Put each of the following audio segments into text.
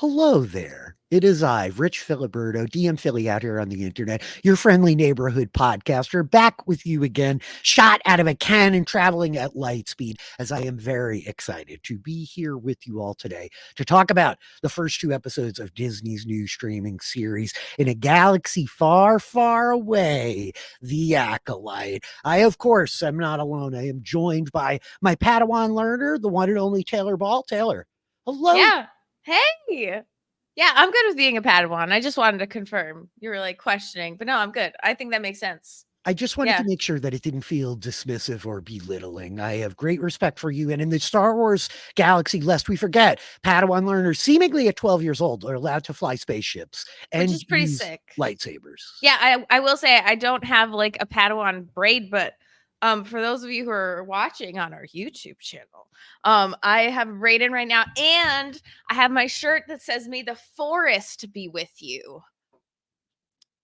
Hello there. It is I, Rich Filiberto, DM Philly out here on the internet, your friendly neighborhood podcaster, back with you again, shot out of a cannon, traveling at light speed, as I am very excited to be here with you all today to talk about the first two episodes of Disney's new streaming series, In a Galaxy Far, Far Away, The Acolyte. I, of course, am not alone. I am joined by my Padawan learner, the one and only Taylor Ball. Taylor, hello. Yeah. Hey. Yeah, I'm good with being a Padawan. I just wanted to confirm. You were like questioning, but no, I'm good. I think that makes sense. I just wanted to Yeah. make sure that it didn't feel dismissive or belittling. I have great respect for you. And in the Star Wars galaxy, lest we forget, Padawan learners, seemingly at 12 years old, are allowed to fly spaceships Which and is pretty use sick. lightsabers. Yeah, I will say I don't have like a Padawan braid, but for those of you who are watching on our YouTube channel, I have a braid in right now, and I have my shirt that says "May the Forest be with you."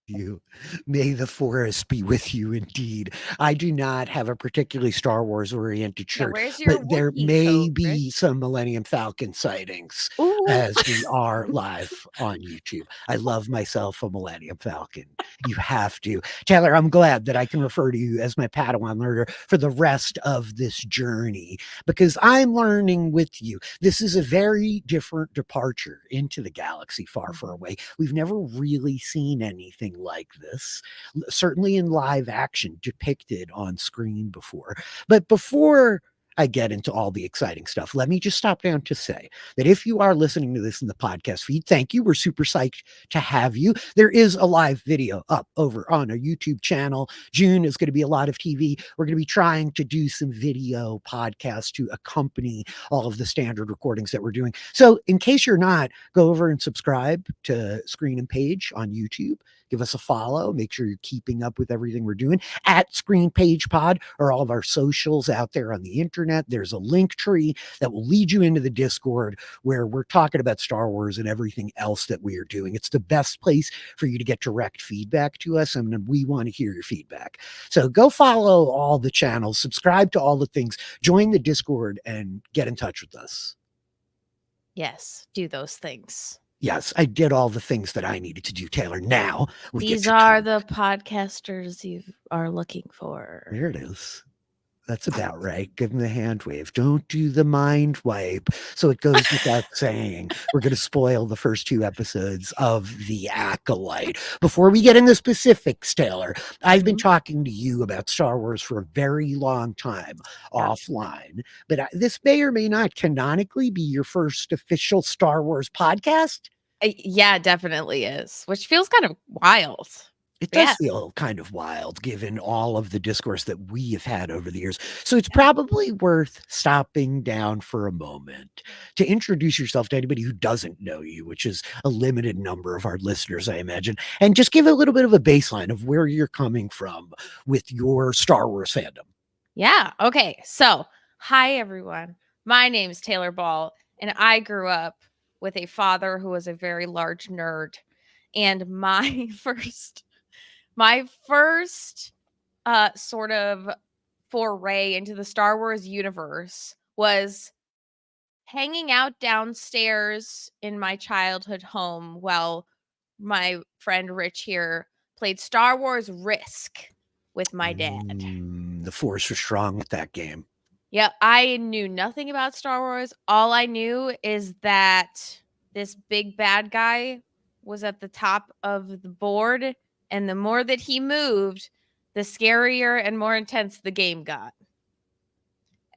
You. May the forest be with you indeed. I do not have a particularly Star Wars oriented Yeah, shirt, where's but your there Wookiee may coat, be Rich? some Millennium Falcon sightings Ooh. as we are live on YouTube. I love myself a Millennium Falcon. You have to. Taylor, I'm glad that I can refer to you as my Padawan learner for the rest of this journey because I'm learning with you. This is a very different departure into the galaxy far, far away. We've never really seen anything like this, certainly in live action, depicted on screen before. But before I get into all the exciting stuff, let me just stop down to say that if you are listening to this in the podcast feed, thank you. We're super psyched to have you. There is a live video up over on our YouTube channel. June is going to be a lot of TV. We're going to be trying to do some video podcasts to accompany all of the standard recordings that we're doing. So, in case you're not, go over and subscribe to Screen and Page on YouTube. Give us a follow. Make sure you're keeping up with everything we're doing at Screen Page Pod or all of our socials out there on the internet. There's a link tree that will lead you into the Discord where we're talking about Star Wars and everything else that we are doing. It's the best place for you to get direct feedback to us, and we want to hear your feedback. So go follow all the channels, subscribe to all the things, join the Discord, and get in touch with us. Yes, do those things. Yes, I did all the things that I needed to do, Taylor. Now we get These to are talk. the podcasters you are looking for. There it is. That's about right. Give him the hand wave. Don't do the mind wipe. So it goes without saying. We're going to spoil the first two episodes of The Acolyte. Before we get into specifics, Taylor, I've been talking to you about Star Wars for a very long time offline, but this may or may not canonically be your first official Star Wars podcast. Yeah, it definitely is, which feels kind of wild. It Yeah. does feel kind of wild given all of the discourse that we have had over the years. So it's probably worth stopping down for a moment to introduce yourself to anybody who doesn't know you, which is a limited number of our listeners, I imagine, and just give a little bit of a baseline of where you're coming from with your Star Wars fandom. Yeah. Okay. So, hi, everyone. My name's Taylor Ball, and I grew up with a father who was a very large nerd. And my first sort of foray into the Star Wars universe was hanging out downstairs in my childhood home while my friend Rich here played Star Wars Risk with my dad. The force was strong with that game. Yeah, I knew nothing about Star Wars. All I knew is that this big bad guy was at the top of the board, and the more that he moved, the scarier and more intense the game got.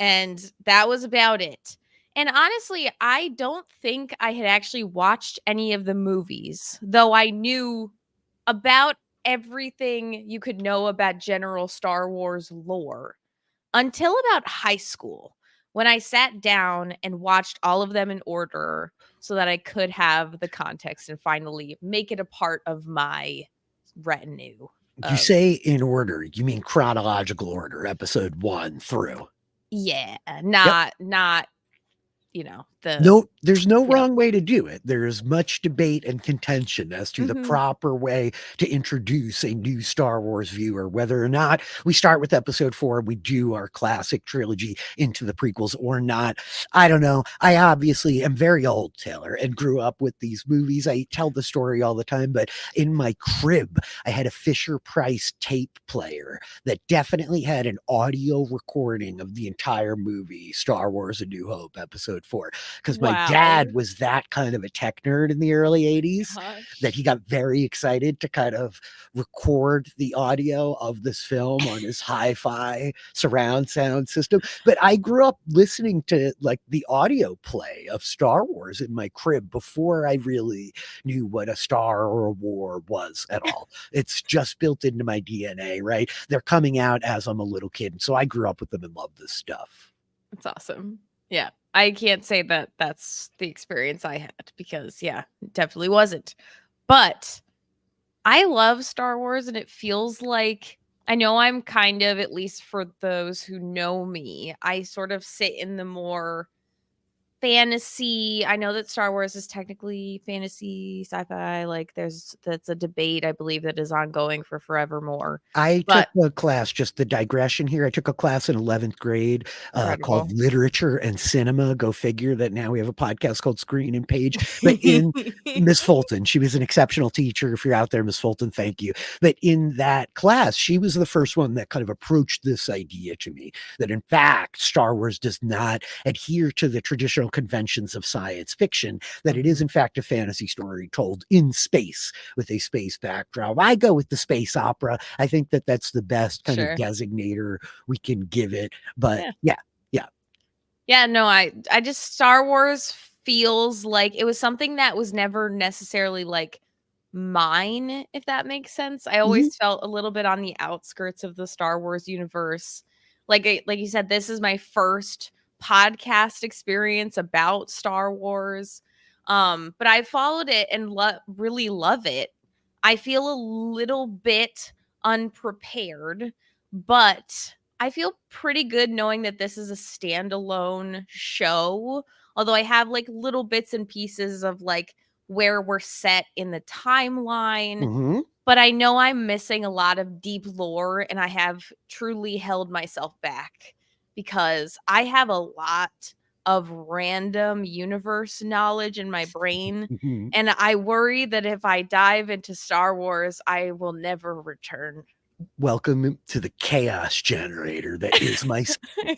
And that was about it. And honestly, I don't think I had actually watched any of the movies, though I knew about everything you could know about general Star Wars lore until about high school when I sat down and watched all of them in order so that I could have the context and finally make it a part of my retinue. You say in order, you mean chronological order, episode 1 through. Yeah, Yep. not the No, there's no yeah. wrong way to do it. There's much debate and contention as to the Mhm. proper way to introduce a new Star Wars viewer, whether or not we start with episode 4, we do our classic trilogy into the prequels or not. I don't know. I obviously am very old, Taylor, and grew up with these movies. I tell the story all the time, but in my crib, I had a Fisher Price tape player that definitely had an audio recording of the entire movie, Star Wars A New Hope, episode 4, because my Wow. dad was that kind of a tech nerd in the early 80s that he Gosh. got very excited to kind of record the audio of this film on his hi-fi surround sound system. But I grew up listening to like the audio play of Star Wars in my crib before I really knew what a star or a war was at all. It's just built into my DNA, right? They're coming out as I'm a little kid. So I grew up with them and love this stuff. That's awesome. Yeah. I can't say that that's the experience I had because, yeah, it definitely wasn't. But I love Star Wars and it feels like I know I'm kind of, at least for those who know me, I sort of sit in the more fantasy. I know that Star Wars is technically fantasy, sci-fi, like that's a debate I believe that is ongoing for forevermore. I took But a class, just the digression here. I took a class in 11th grade called incredible. Literature and Cinema. Go figure that now we have a podcast called Screen and Page. But in Miss Fulton, she was an exceptional teacher. If you're out there, Miss Fulton, thank you. But in that class, she was the first one that kind of approached this idea to me that, in fact, Star Wars does not adhere to the traditional conventions of science fiction, that it is, Mhm. in fact, a fantasy story told in space with a space backdrop. I go with the space opera. I think that that's the best kind of Sure. designator we can give it. But Yeah. yeah, yeah. Yeah, no, I just Star Wars feels like it was something that was never necessarily like mine, if that makes sense. I Mhm. always felt a little bit on the outskirts of the Star Wars universe. Like you said, this is my first podcast experience about Star Wars. But I followed it and really love it. I feel a little bit unprepared, but I feel pretty good knowing that this is a standalone show, although I have, like, little bits and pieces of, like, where we're set in the timeline, Mhm. but I know I'm missing a lot of deep lore, and I have truly held myself back because I have a lot of random universe knowledge in my brain, Mhm. and I worry that if I dive into Star Wars, I will never return. Welcome to the chaos generator that is my Taylor.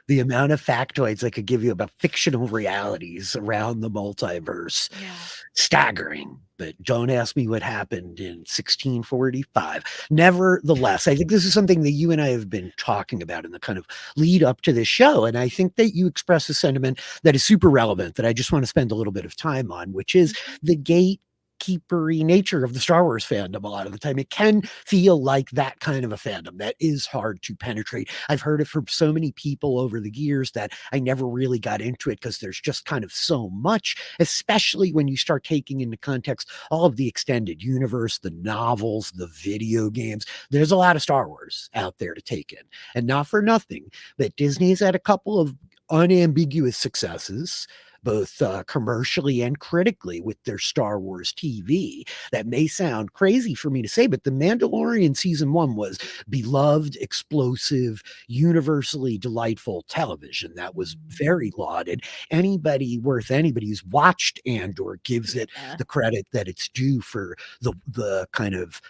The amount of factoids I could give you about fictional realities around the multiverse, Yeah. staggering. But don't ask me what happened in 1645. Nevertheless, I think this is something that you and I have been talking about in the kind of lead up to this show. And I think that you express a sentiment that is super relevant that I just want to spend a little bit of time on, which is Mhm. the gatekeepery nature of the Star Wars fandom. A lot of the time, it can feel like that kind of a fandom that is hard to penetrate. I've heard it from so many people over the years that I never really got into it because there's just kind of so much, especially when you start taking into context all of the extended universe, the novels, the video games. There's a lot of Star Wars out there to take in. And not for nothing, but Disney's had a couple of unambiguous successes, both commercially and critically, with their Star Wars TV. That may sound crazy for me to say, but The Mandalorian season 1 was beloved, explosive, universally delightful television that was very lauded. Anybody who's watched Andor gives it Yeah. the credit that it's due for the kind of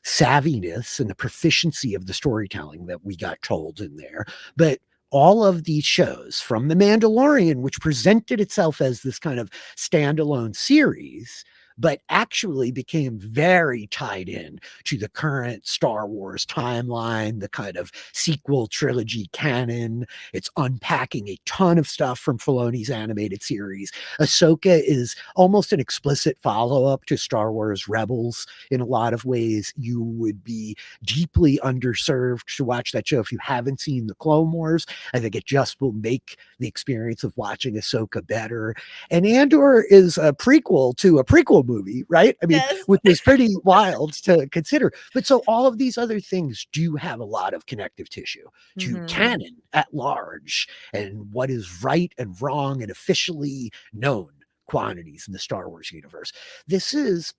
savviness and the proficiency of the storytelling that we got told in there. But all of these shows, from The Mandalorian, which presented itself as this kind of standalone series, but actually became very tied in to the current Star Wars timeline, the kind of sequel trilogy canon. It's unpacking a ton of stuff from Filoni's animated series. Ahsoka is almost an explicit follow-up to Star Wars Rebels in a lot of ways. You would be deeply underserved to watch that show if you haven't seen the Clone Wars. I think it just will make the experience of watching Ahsoka better. And Andor is a prequel to a prequel movie, right? I mean, Yes. which is pretty wild to consider. But so all of these other things do have a lot of connective tissue to Mhm. canon at large and what is right and wrong and officially known quantities in the Star Wars universe. This is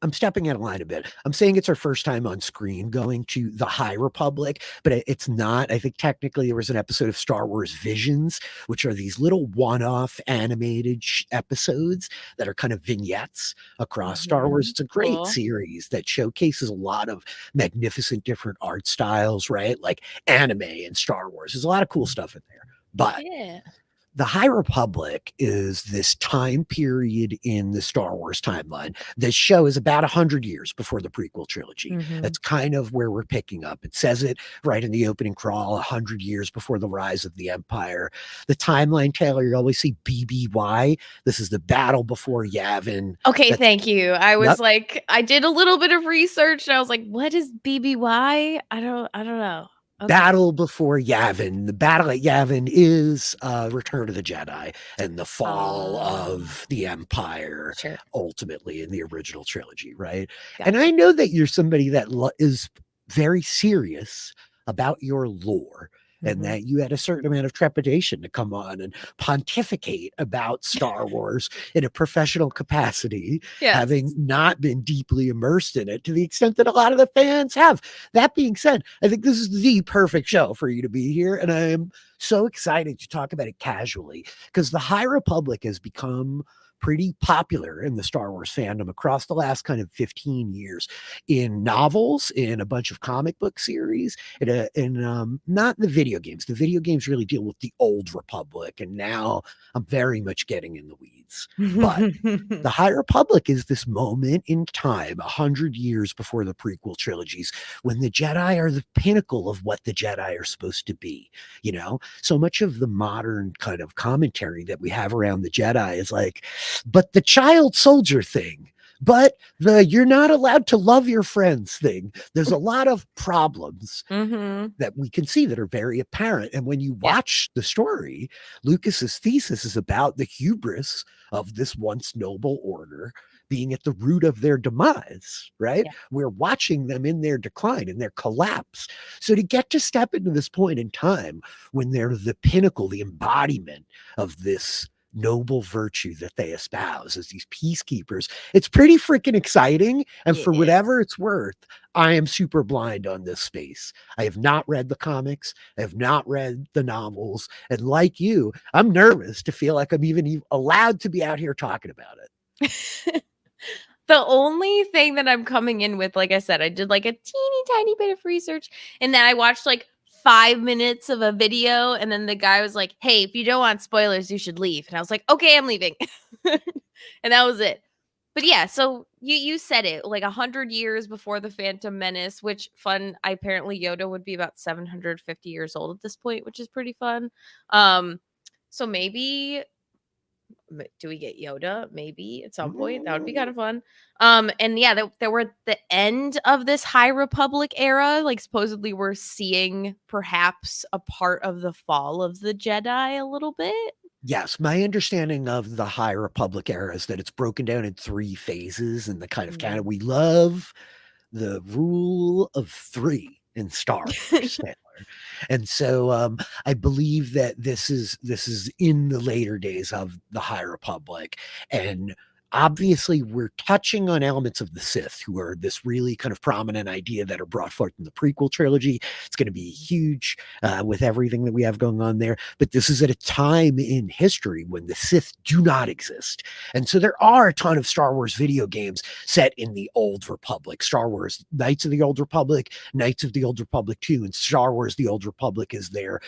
I'm stepping out of line a bit. I'm saying it's our first time on screen going to the High Republic, but it's not. I think technically there was an episode of Star Wars Visions, which are these little one-off animated episodes that are kind of vignettes across Star Wars. Mhm. It's a great Cool. series that showcases a lot of magnificent different art styles, right? Like anime and Star Wars. There's a lot of cool stuff in there. But Yeah. the High Republic is this time period in the Star Wars timeline. This show is about 100 years before the prequel trilogy. Mhm. That's kind of where we're picking up. It says it right in the opening crawl, 100 years before the rise of the Empire. The timeline, Taylor, you always see BBY. This is the battle before Yavin. Okay, That's, thank you. I yep, was like, I did a little bit of research and I was like, what is BBY? I don't know. Okay. battle before Yavin. The battle at Yavin is Return of the Jedi and the fall Ah, of the Empire sure. ultimately in the original trilogy, right? And Gotcha. I know that you're somebody that is very serious about your lore and Mhm. that you had a certain amount of trepidation to come on and pontificate about Star Wars in a professional capacity, having Yes. not been deeply immersed in it to the extent that a lot of the fans have. That being said, I think this is the perfect show for you to be here. And I am so excited to talk about it casually because the High Republic has become pretty popular in the Star Wars fandom across the last kind of 15 years in novels, in a bunch of comic book series, in not the video games. The video games really deal with the old Republic. And now I'm very much getting in the weeds. But the High Republic is this moment in time, 100 years before the prequel trilogies, when the Jedi are the pinnacle of what the Jedi are supposed to be. You know, so much of the modern kind of commentary that we have around the Jedi is like, but the child soldier thing, but the you're not allowed to love your friends thing. There's a lot of problems Mhm. that we can see that are very apparent. And when you Yeah. watch the story, Lucas's thesis is about the hubris of this once noble order being at the root of their demise, right? Yeah. We're watching them in their decline, in their collapse. So to get to step into this point in time when they're the pinnacle, the embodiment of this noble virtue that they espouse as these peacekeepers, it's pretty freaking exciting. And for Yeah. whatever it's worth, I am super blind on this space. I have not read the comics. I have not read the novels. And like you, I'm nervous to feel like I'm even allowed to be out here talking about it. The only thing that I'm coming in with, like I said, I did like a teeny tiny bit of research and then I watched like 5 minutes of a video and then the guy was like, "Hey, if you don't want spoilers, you should leave." And I was like, "Okay, I'm leaving." And that was it. But yeah, so you said it, like 100 years before the Phantom Menace, which fun. Apparently Yoda would be about 750 years old at this point, which is pretty fun. Um so maybe do we get Yoda? Maybe at some point. That would be kind Mm, of fun. And yeah, there were the end of this High Republic era. Like supposedly we're seeing perhaps a part of the fall of the Jedi a little bit. yes, my understanding of the High Republic era is that it's broken down in three phases and the kind of canon Mm. we love the rule of three in Star Wars, Taylor. And so I believe that this is in the later days of the High Republic, and obviously we're touching on elements of the Sith, who are this really kind of prominent idea that are brought forth in the prequel trilogy. It's going to be huge with everything that we have going on there. But this is at a time in history when the Sith do not exist, and so there are a ton of Star Wars video games set in the Old Republic. Star Wars Knights of the Old Republic, Knights of the Old Republic 2, and Star Wars The Old Republic is their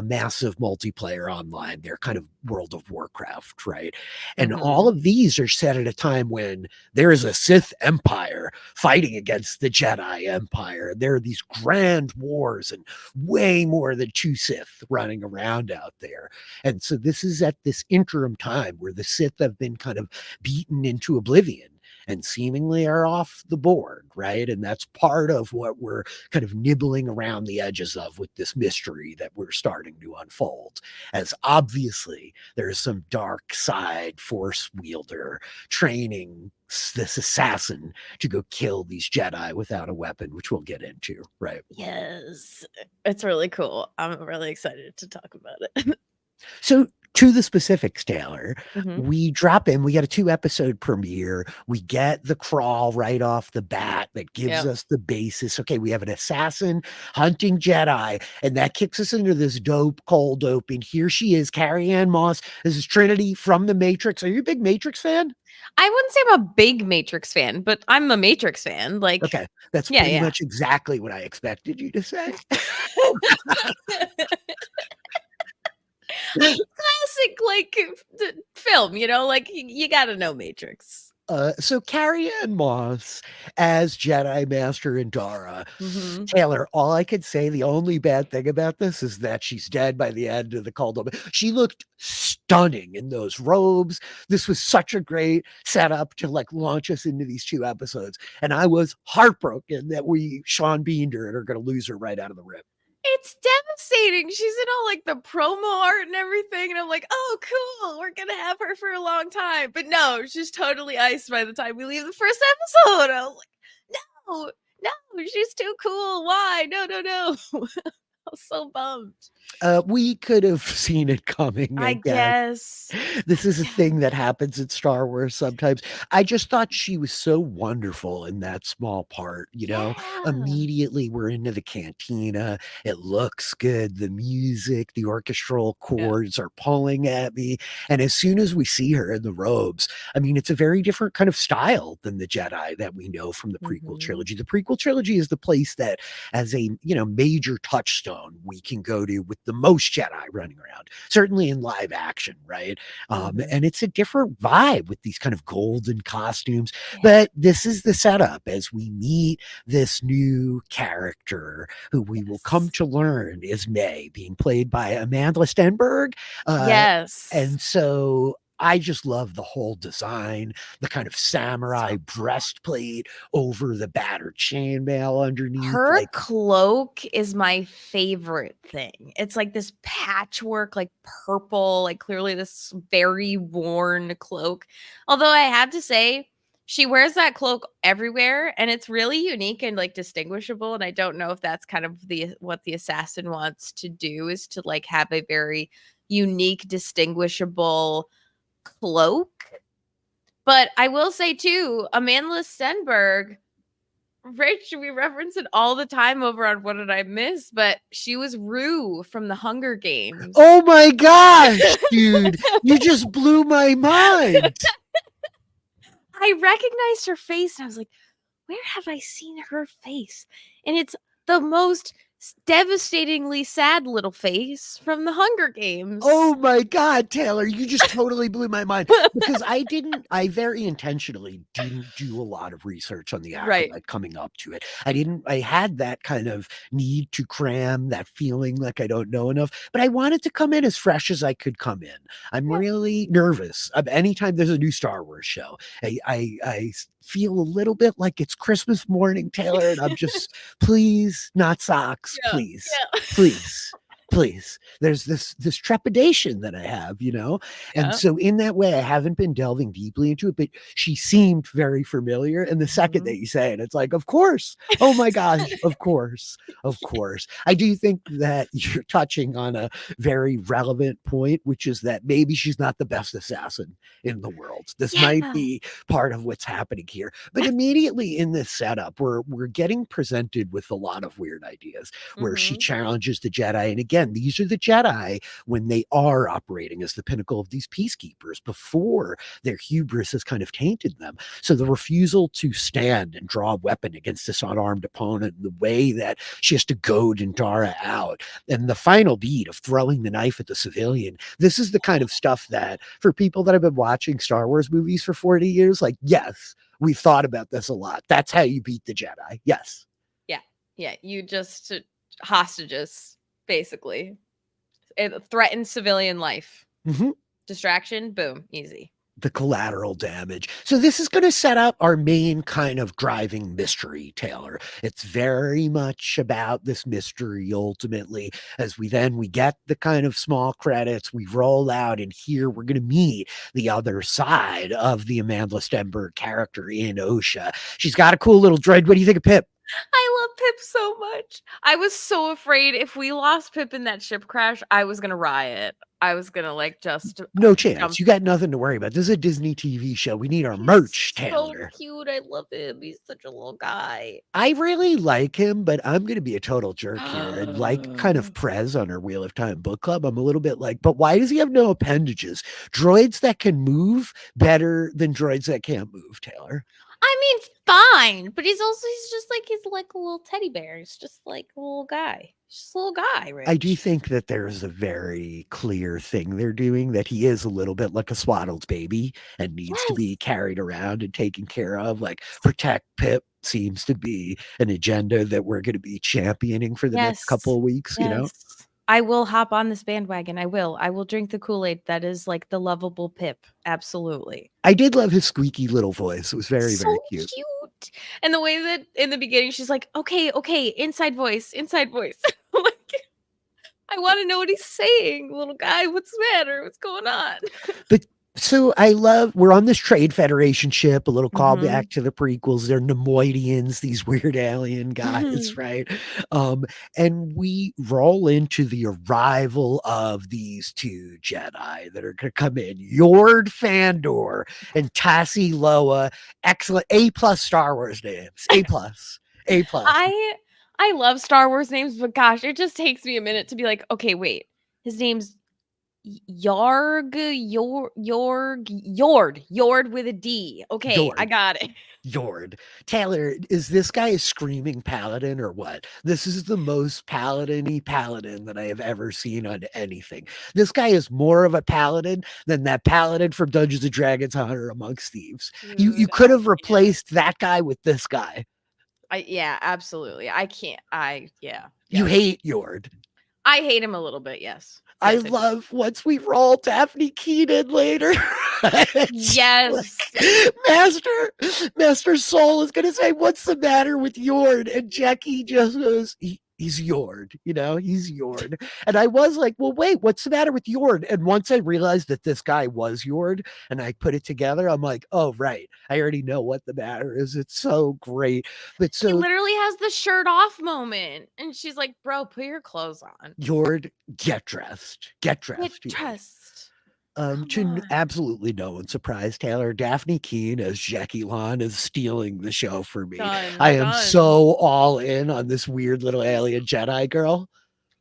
massive multiplayer online, their kind of World of Warcraft, right? And all Mhm. of these are set at a time when there is a Sith Empire fighting against the Jedi Empire. There are these grand wars and way more than two Sith running around out there. And so this is at this interim time where the Sith have been kind of beaten into oblivion and seemingly are off the board, right? And that's part of what we're kind of nibbling around the edges of with this mystery that we're starting to unfold. As obviously there's some dark side force wielder training this assassin to go kill these Jedi without a weapon, which we'll get into, right? Yes. It's really cool. I'm really excited to talk about it. So, to the specifics, Taylor, Mhm. we drop in, we get a 2-episode premiere. We get the crawl right off the bat that gives Yep. us the basis. Okay, we have an assassin hunting Jedi, and that kicks us into this dope cold open. Here she is, Carrie Ann Moss. This is Trinity from The Matrix. Are you a big Matrix fan? I wouldn't say I'm a big Matrix fan, but I'm a Matrix fan. Like, Okay, that's yeah, pretty yeah. much exactly what I expected you to say. Classic, like, film, you know? Like, you gotta know Matrix. So Carrie Ann Moss as Jedi Master Indara. Mhm. Taylor, all I could say, the only bad thing about this is that she's dead by the end of the cold open. She looked stunning in those robes. This was such a great setup to like launch us into these 2 episodes. And I was heartbroken that we Sean Beaned her and are going to lose her right out of the rip. It's devastating. She's in all, like, the promo art and everything, and I'm like, "Oh, cool. We're gonna have her for a long time." But no, she's totally iced by the time we leave the first episode. I was like, "No, no, she's too cool. Why? No, no, no." I was so bummed. We could have seen it coming, I I guess. guess. This is a Yeah. thing that happens in Star Wars sometimes. I just thought she was so wonderful in that small part, you know? Yeah. Immediately we're into the cantina. It looks good. The music, the orchestral Yeah. chords are pulling at me. And as soon as we see her in the robes, I mean, it's a very different kind of style than the Jedi that we know from the prequel Mhm. trilogy. The prequel trilogy is the place that, as a major touchstone, we can go to with the most Jedi running around, certainly in live action, right? Mhm. And it's a different vibe with these kind of golden costumes. Yeah. But this is the setup as we meet this new character who we will come Yes. to learn is May, being played by Amandla Stenberg. Yes. And so I just love the whole design, the kind of So samurai cool. breastplate over the battered chainmail underneath. Her Like, cloak is my favorite thing. It's like this patchwork, like purple, like clearly this very worn cloak. Although I have to say, she wears that cloak everywhere and it's really unique and like distinguishable. And I don't know if that's kind of the what the assassin wants to do is to like have a very unique, distinguishable cloak. But I will say too, Amandla Stenberg, Rich, we reference it all the time over on What Did I Miss? But she was Rue from the Hunger Games. oh my gosh, dude, you just blew my mind. I recognized her face and I was like, where have I seen her face? And it's the most devastatingly sad little face from the Hunger Games. Oh my God, Taylor, you just totally blew my mind because I very intentionally didn't do a lot of research on the Right. Acolyte coming up to it. I had that kind of need to cram, that feeling like I don't know enough, but I wanted to come in as fresh as I could come in. I'm Yeah. really nervous anytime there's a new Star Wars show. I feel a little bit like it's Christmas morning, Taylor, and I'm just, please, not socks, Yeah. please, Yeah. please. Please, there's this trepidation that I have, and Yeah. so in that way I haven't been delving deeply into it, but she seemed very familiar, and the second Mhm. that you say it, it's like, of course, oh my gosh, of course, of course. I do think that you're touching on a very relevant point, which is that maybe she's not the best assassin in the world. This might Yeah. be part of what's happening here, but immediately in this setup we're getting presented with a lot of weird ideas where she Mhm. challenges the Jedi. And again, these are the Jedi when they are operating as the pinnacle of these peacekeepers before their hubris has kind of tainted them. So the refusal to stand and draw a weapon against this unarmed opponent, the way that she has to goad Indara out, and the final beat of throwing the knife at the civilian. This is the kind of stuff that, for people that have been watching Star Wars movies for 40 years, like, yes, we've thought about this a lot. That's how you beat the Jedi. Yes. Yeah. Yeah. You just hostages, basically. It threatens civilian life. Mhm. Distraction, boom, easy. the collateral damage. So this is going to set up our main kind of driving mystery, Taylor. It's very much about this mystery ultimately. As we get the kind of small credits, we roll out, and here we're going to meet the other side of the Amandla Stenberg character in OSHA. She's got a cool little droid. What do you think of Pip? I love Pip so much. I was so afraid if we lost Pip in that ship crash, I was gonna riot. I was gonna like just No jump. chance. You got nothing to worry about. This is a Disney TV show. We need our He's merch, so Taylor. cute. I love him. He's such a little guy. I really like him, but I'm going to be a total jerk here. And like kind of Prez on our Wheel of Time book club, I'm a little bit like, but why does he have no appendages? Droids that can move better than droids that can't move, Taylor. I mean, fine, but he's just like he's like a little teddy bear. He's just like a little guy. He's just a little guy, Rich. I do think that there's a very clear thing they're doing, that he is a little bit like a swaddled baby and needs to be carried around and taken care of. Like protect Pip seems to be an agenda that we're going to be championing for the next couple of weeks, you know? I will hop on this bandwagon. I will. I will drink the Kool-Aid that is like the lovable Pip. Absolutely. I did love his squeaky little voice. It was very, So very cute. And the way that in the beginning she's like, okay, inside voice, inside voice. Like, I want to know what he's saying, little guy. What's the matter? What's going on? But so we're on this Trade Federation ship, a little callback to the prequels. They're Nemoidians, these weird alien guys, right? And we roll into the arrival of these two Jedi that are going to come in. Yord Fandor and Tassie Loa. Excellent. A+ Star Wars names. A+. A+. I love Star Wars names, but gosh, it just takes me a minute to be like, okay, wait. His name's Yord with a D. Okay, Yord. I got it. Yord. Taylor, is this guy a screaming paladin or what? This is the most paladin-y paladin that I have ever seen on anything. This guy is more of a paladin than that paladin from Dungeons & Dragons Honor Amongst Thieves. Dude, you could have replaced that guy with this guy. Yeah, absolutely. I can't. You hate Yord. I hate him a little bit, yes. I love once we roll Dafne Keen in later. Yes. Like, Master Soul is going to say, what's the matter with Yord? And Jackie just goes, he's Yord, he's Yord. And I was like, well, wait, what's the matter with Yord? And once I realized that this guy was Yord and I put it together, I'm like, oh, right. I already know what the matter is. It's so great. But so he literally has the shirt off moment. And she's like, bro, put your clothes on. Yord, get dressed. Get dressed. Get dressed. To absolutely no one's surprise, Taylor, Dafne Keen as Jackie Lan is stealing the show for me. I am so all in on this weird little alien Jedi girl.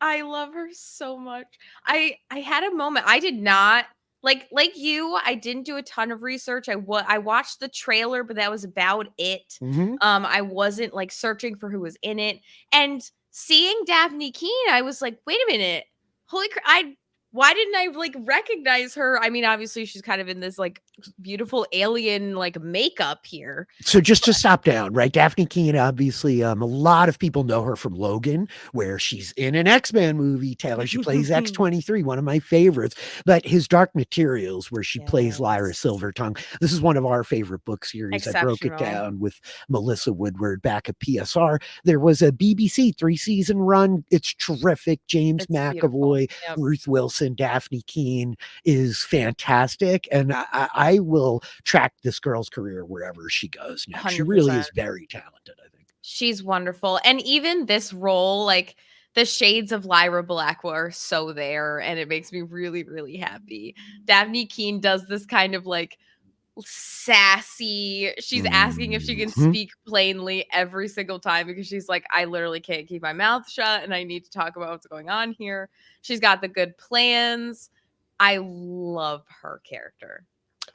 I love her so much. I had a moment. I did not like you. I didn't do a ton of research. I watched the trailer, but that was about it. I wasn't like searching for who was in it, and seeing Dafne Keen, I was like, wait a minute, holy crap! Why didn't I like recognize her? I mean, obviously she's kind of in this like beautiful alien like makeup here. So just to stop down, right? Dafne Keen, obviously, a lot of people know her from Logan, where she's in an X-Men movie. Taylor, she plays X-23, one of my favorites. But his Dark Materials, where she plays Lyra Silvertongue. This is one of our favorite book series. I broke it down with Melissa Woodward back at PSR. There was a BBC 3-season run. It's terrific. James McAvoy, Ruth Wilson, Dafne Keen is fantastic, and I will track this girl's career wherever she goes next. 100%. She really is very talented, I think. She's wonderful. And even this role, like the shades of Lyra Blackwell are so there, and it makes me really, really happy. Dafne Keen does this kind of like sassy, she's asking if she can speak plainly every single time because she's like, I literally can't keep my mouth shut and I need to talk about what's going on here. She's got the good plans. I love her character.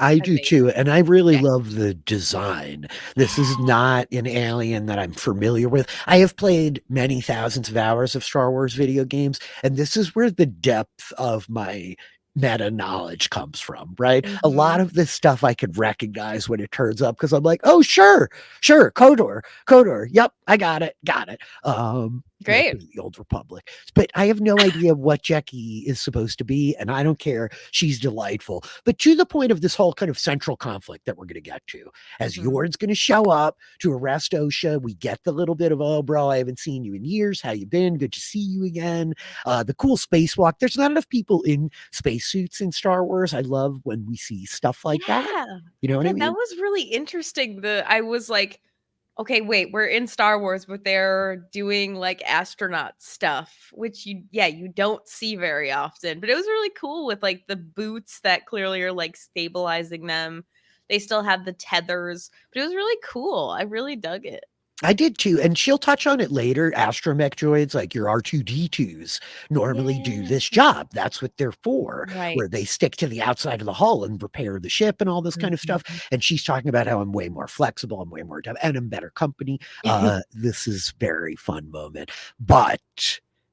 I do too. And I really love the design. This is not an alien that I'm familiar with. I have played many thousands of hours of Star Wars video games, and this is where the depth of my meta knowledge comes from, right? A lot of this stuff I could recognize when it turns up because I'm like, oh, sure, Kodor. Yep, I got it. Great. The Old Republic. But I have no idea what Jackie is supposed to be, and I don't care. She's delightful. But to the point of this whole kind of central conflict that we're going to get to, as Mhm. Yord's going to show up to arrest Osha, we get the little bit of, oh, bro, I haven't seen you in years. How you been? Good to see you again. The cool spacewalk. There's not enough people in spacesuits in Star Wars. I love when we see stuff like that. Yeah. You know what I Yeah, that mean? was really interesting. I was like, okay, wait, we're in Star Wars, but they're doing like astronaut stuff, which you don't see very often. But it was really cool with like the boots that clearly are like stabilizing them. They still have the tethers, but it was really cool. I really dug it. I did too, and she'll touch on it later. Astromech droids, like your R2D2s, normally do Yeah. this job. That's what they're for, where they Right. stick to the outside of the hull and repair the ship and all this kind of stuff. Mhm. And she's talking about how I'm way more flexible, I'm way more, and I'm better company. This is very fun moment, but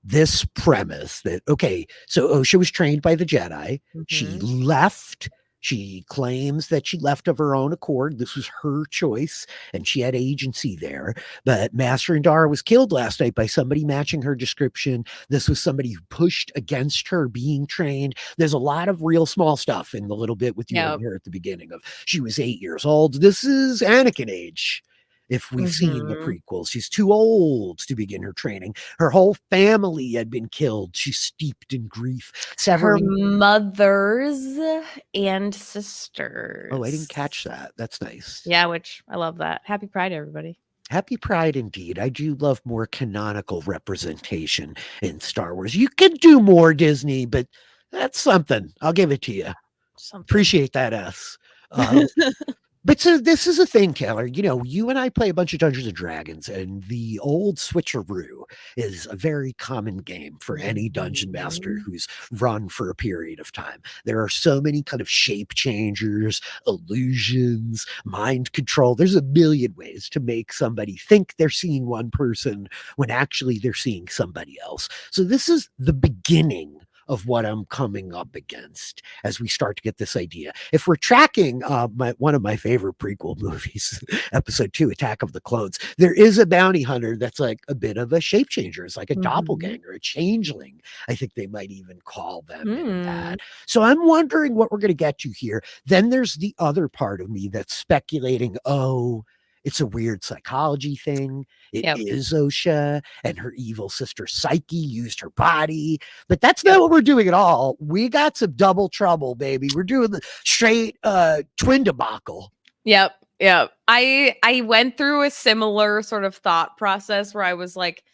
this premise that okay, so Osha was trained by the Jedi. She Mhm. left. She claims that she left of her own accord. This was her choice, and she had agency there. But Master Indara was killed last night by somebody matching her description. This was somebody who pushed against her being trained. There's a lot of real small stuff in the little bit with you and Yep. her at the beginning of she was 8 years old. This is Anakin age. If we've seen the Mhm. prequels, she's too old to begin her training. Her whole family had been killed. She's steeped in grief, Her severing. mothers and Oh, I didn't sisters. catch that. That's nice. Yeah, which I love that. Happy Pride, everybody. Happy Pride indeed. I do love more canonical representation in Star Wars. You could do more Disney, but that's something. I'll give it to you. Something. Appreciate that S. Uh, but so this is a thing, Taylor. You know, you and I play a bunch of Dungeons and Dragons, and the old switcheroo is a very common game for any dungeon master Mhm. who's run for a period of time. There are so many kind of shape changers, illusions, mind control. There's a million ways to make somebody think they're seeing one person when actually they're seeing somebody else. So this is the beginning of what I'm coming up against as we start to get this idea. If we're tracking one of my favorite prequel movies, Episode 2, Attack of the Clones, there is a bounty hunter that's like a bit of a shape changer. It's like a Mhm. doppelganger, a changeling. I think they might even call them in Hmm. that. So I'm wondering what we're going to get to here. Then there's the other part of me that's speculating, oh, it's a weird psychology thing. It Yep. is Osha, and her evil sister Psyche used her body, but that's Yep. not what we're doing at all. We got some double trouble, baby. We're doing the straight twin debacle. Yep. Yep. I went through a similar sort of thought process where I was like,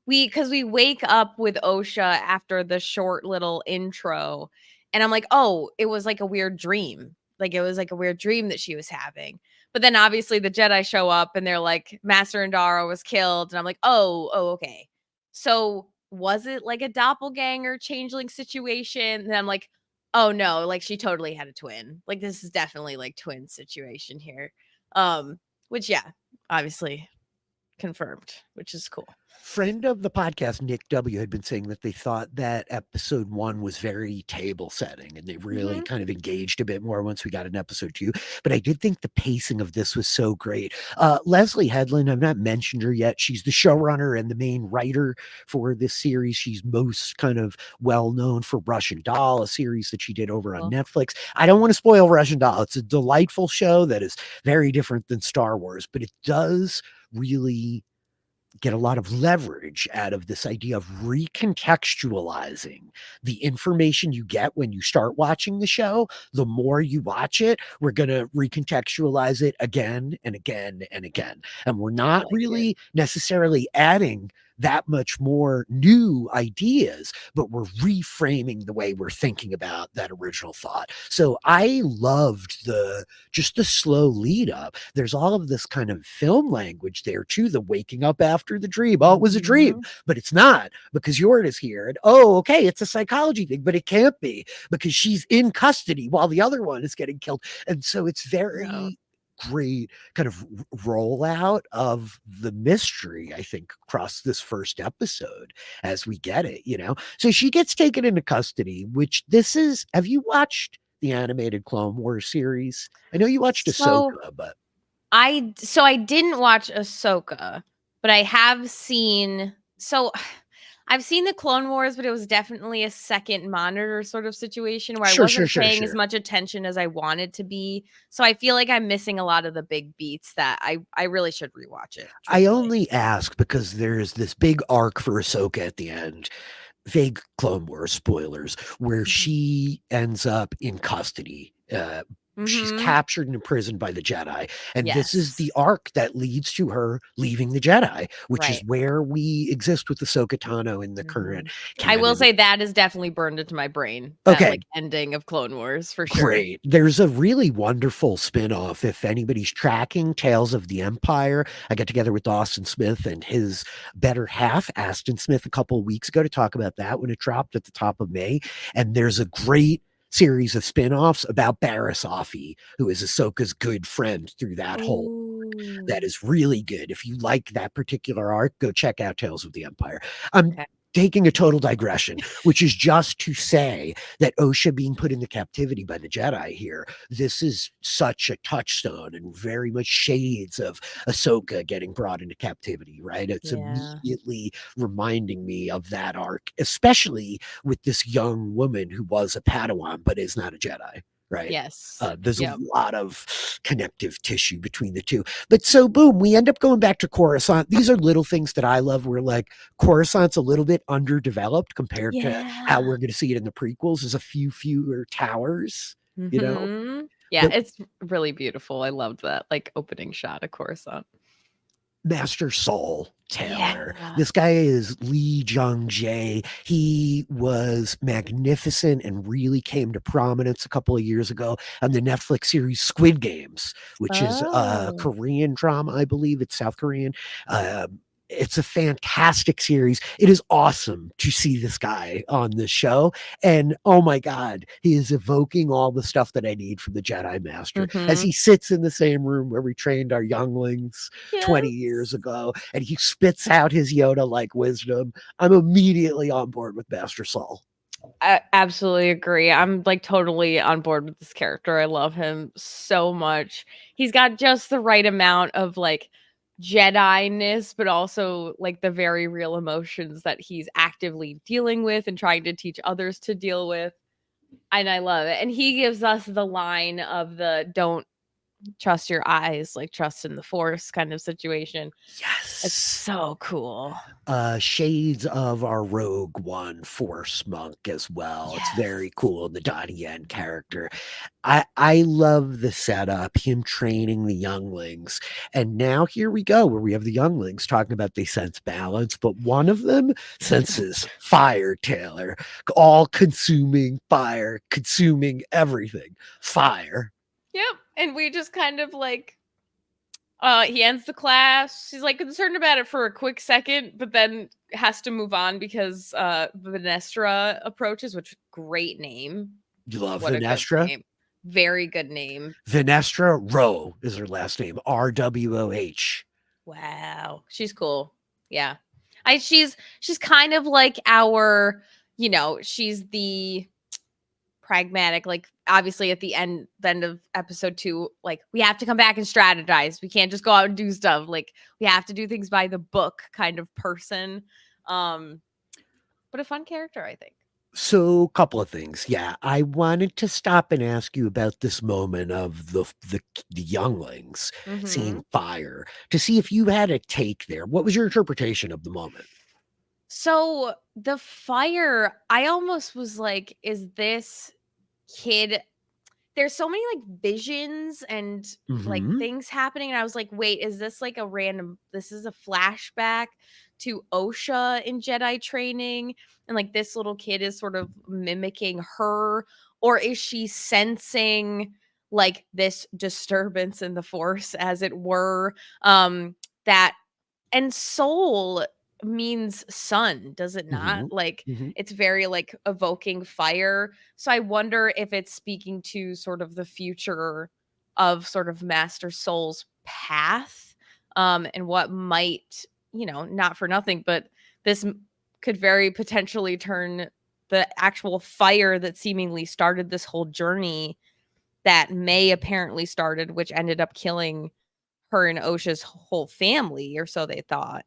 because we wake up with Osha after the short little intro, and I'm like, oh, it was like a weird dream. Like it was like a weird dream that she was having. But then obviously the Jedi show up and they're like, Master Indara was killed. And I'm like, okay. So was it like a doppelganger changeling situation? And I'm like, oh no, like she totally had a twin. Like this is definitely like twin situation here. Um, which yeah, obviously confirmed, which is cool. Friend of the podcast, Nick W., had been saying that they thought that episode 1 was very table setting and they really Mhm. kind of engaged a bit more once we got in episode 2. But I did think the pacing of this was so great. Leslye Headland, I've not mentioned her yet. She's the showrunner and the main writer for this series. She's most kind of well known for Russian Doll, a series that she did over on Cool. Netflix. I don't want to spoil Russian Doll. It's a delightful show that is very different than Star Wars, but it does really get a lot of leverage out of this idea of recontextualizing the information you get when you start watching the show. The more you watch it, we're going to recontextualize it again and again and again. And we're I not like it. really necessarily adding that much more new ideas, but we're reframing the way we're thinking about that original thought. So I loved the slow lead up. There's all of this kind of film language there too, the waking up after the dream. Oh, it was a dream, Mhm. but it's not because Yord is here. And oh, okay, it's a psychology thing, but it can't be because she's in custody while the other one is getting killed. And so it's Yeah. very great kind of rollout of the mystery, I think, across this first episode as we get it, you know. So she gets taken into custody, which this is, have you watched the animated Clone Wars series? I know you watched So Ahsoka, but I didn't watch Ahsoka, but I have seen So I've seen the Clone Wars, but it was definitely a second monitor sort of situation where I Sure, sure, wasn't sure, paying as sure. much attention as I wanted to be. So I feel like I'm missing a lot of the big beats that I really should rewatch it, I truthfully. only ask because there's this big arc for Ahsoka at the end, vague Clone Wars spoilers, where Mhm. she ends up in custody. She's Mhm. captured and imprisoned by the Jedi. And this is Yes. the arc that leads to her leaving the Jedi, which is Right. where we exist with Ahsoka Tano in the current Mhm. I will canon. say that is definitely burned into my brain, that, Okay, like, ending of Clone Wars for sure. great. There's a really wonderful spin-off if anybody's tracking Tales of the Empire. I got together with Dawson Smith and his better half, Aston Smith, a couple of weeks ago to talk about that when it dropped at the top of May. And there's a great series of spin-offs about Barriss Offee, who is Ahsoka's good friend through that whole that Ooh. is really good. If you like that particular arc, go check out Tales of the Empire. I'm Okay. taking a total digression, which is just to say that Osha being put into captivity by the Jedi here, this is such a touchstone and very much shades of Ahsoka getting brought into captivity, right? It's Yeah. immediately reminding me of that arc, especially with this young woman who was a Padawan but is not a Jedi, right? Yes. There's a Yep. lot of connective tissue between the two. But so, boom, we end up going back to Coruscant. These are little things that I love. Where like Coruscant's a little bit underdeveloped compared to how Yeah. we're going to see it in the prequels. There's a few fewer towers, you know. Mhm. Yeah, But it's really beautiful. I loved that, like, opening shot of Coruscant. Master Soul Taylor. Yeah. This guy is Lee Jung-jae. He was magnificent and really came to prominence a couple of years ago on the Netflix series Squid Games, which is a Oh. Korean drama, I believe. It's South Korean. It's a fantastic series. It is awesome to see this guy on this show. And oh my God, he is evoking all the stuff that I need from the Jedi Master as Mhm. he sits in the same room where we trained our younglings 20 years Yes. ago and he spits out his Yoda like wisdom. I'm immediately on board with Master Saul. I absolutely agree. I'm, like, totally on board with this character. I love him so much. He's got just the right amount of, like, Jedi-ness, but also, like, the very real emotions that he's actively dealing with and trying to teach others to deal with, and I love it, and he gives us the line of the "Don't trust your eyes, like, trust in the Force" kind of situation. It's Yes. so cool. Shades of our Rogue One Force monk as well. It's very Yes. cool. The Donnie Yen character. I love the setup, him training the younglings. And now here we go, where we have the younglings talking about they sense balance, but one of them senses fire, Taylor. All consuming fire, consuming everything. Fire. Yep, and we just kind of, like he ends the class. He's, like, concerned about it for a quick second, but then has to move on because, Venestra approaches, which great name. You love What a good Venestra? name. Very good name. Venestra Rowe is her last name. RWOH. Wow. She's cool. Yeah. She's kind of like our, she's the pragmatic, like, obviously at the end of episode 2, like, we have to come back and strategize. We can't just go out and do stuff. Like, we have to do things by the book kind of person. Um, but a fun character, I think. So, couple of things. Yeah, I wanted to stop and ask you about this moment of the younglings Mhm. seeing fire to see if you had a take there. What was your interpretation of the moment? So, the fire, I almost was like, is this kid there's so many, like, visions and, like, Hmm. things happening, and I was like, "Wait, is this, like, this is a flashback to Osha in Jedi training, and, like, this little kid is sort of mimicking her, or is she sensing, like, this disturbance in the Force, as it were?" That and soul means sun, does it not? Hmm. Like, Hmm. it's very, like, evoking fire. So I wonder if it's speaking to sort of the future of sort of Master Soul's path, and what might, not for nothing, but this could very potentially turn the actual fire that seemingly started this whole journey that May apparently started, which ended up killing her and Osha's whole family, or so they thought.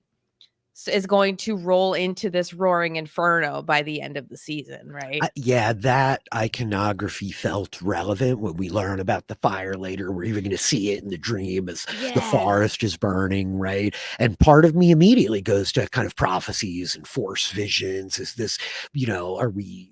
is going to roll into this roaring inferno by the end of the season, right? Yeah, that iconography felt relevant when we learn about the fire later. We're even going to see it in the dream as the Yeah. forest is burning, right? And part of me immediately goes to kind of prophecies and force visions. Is this, are we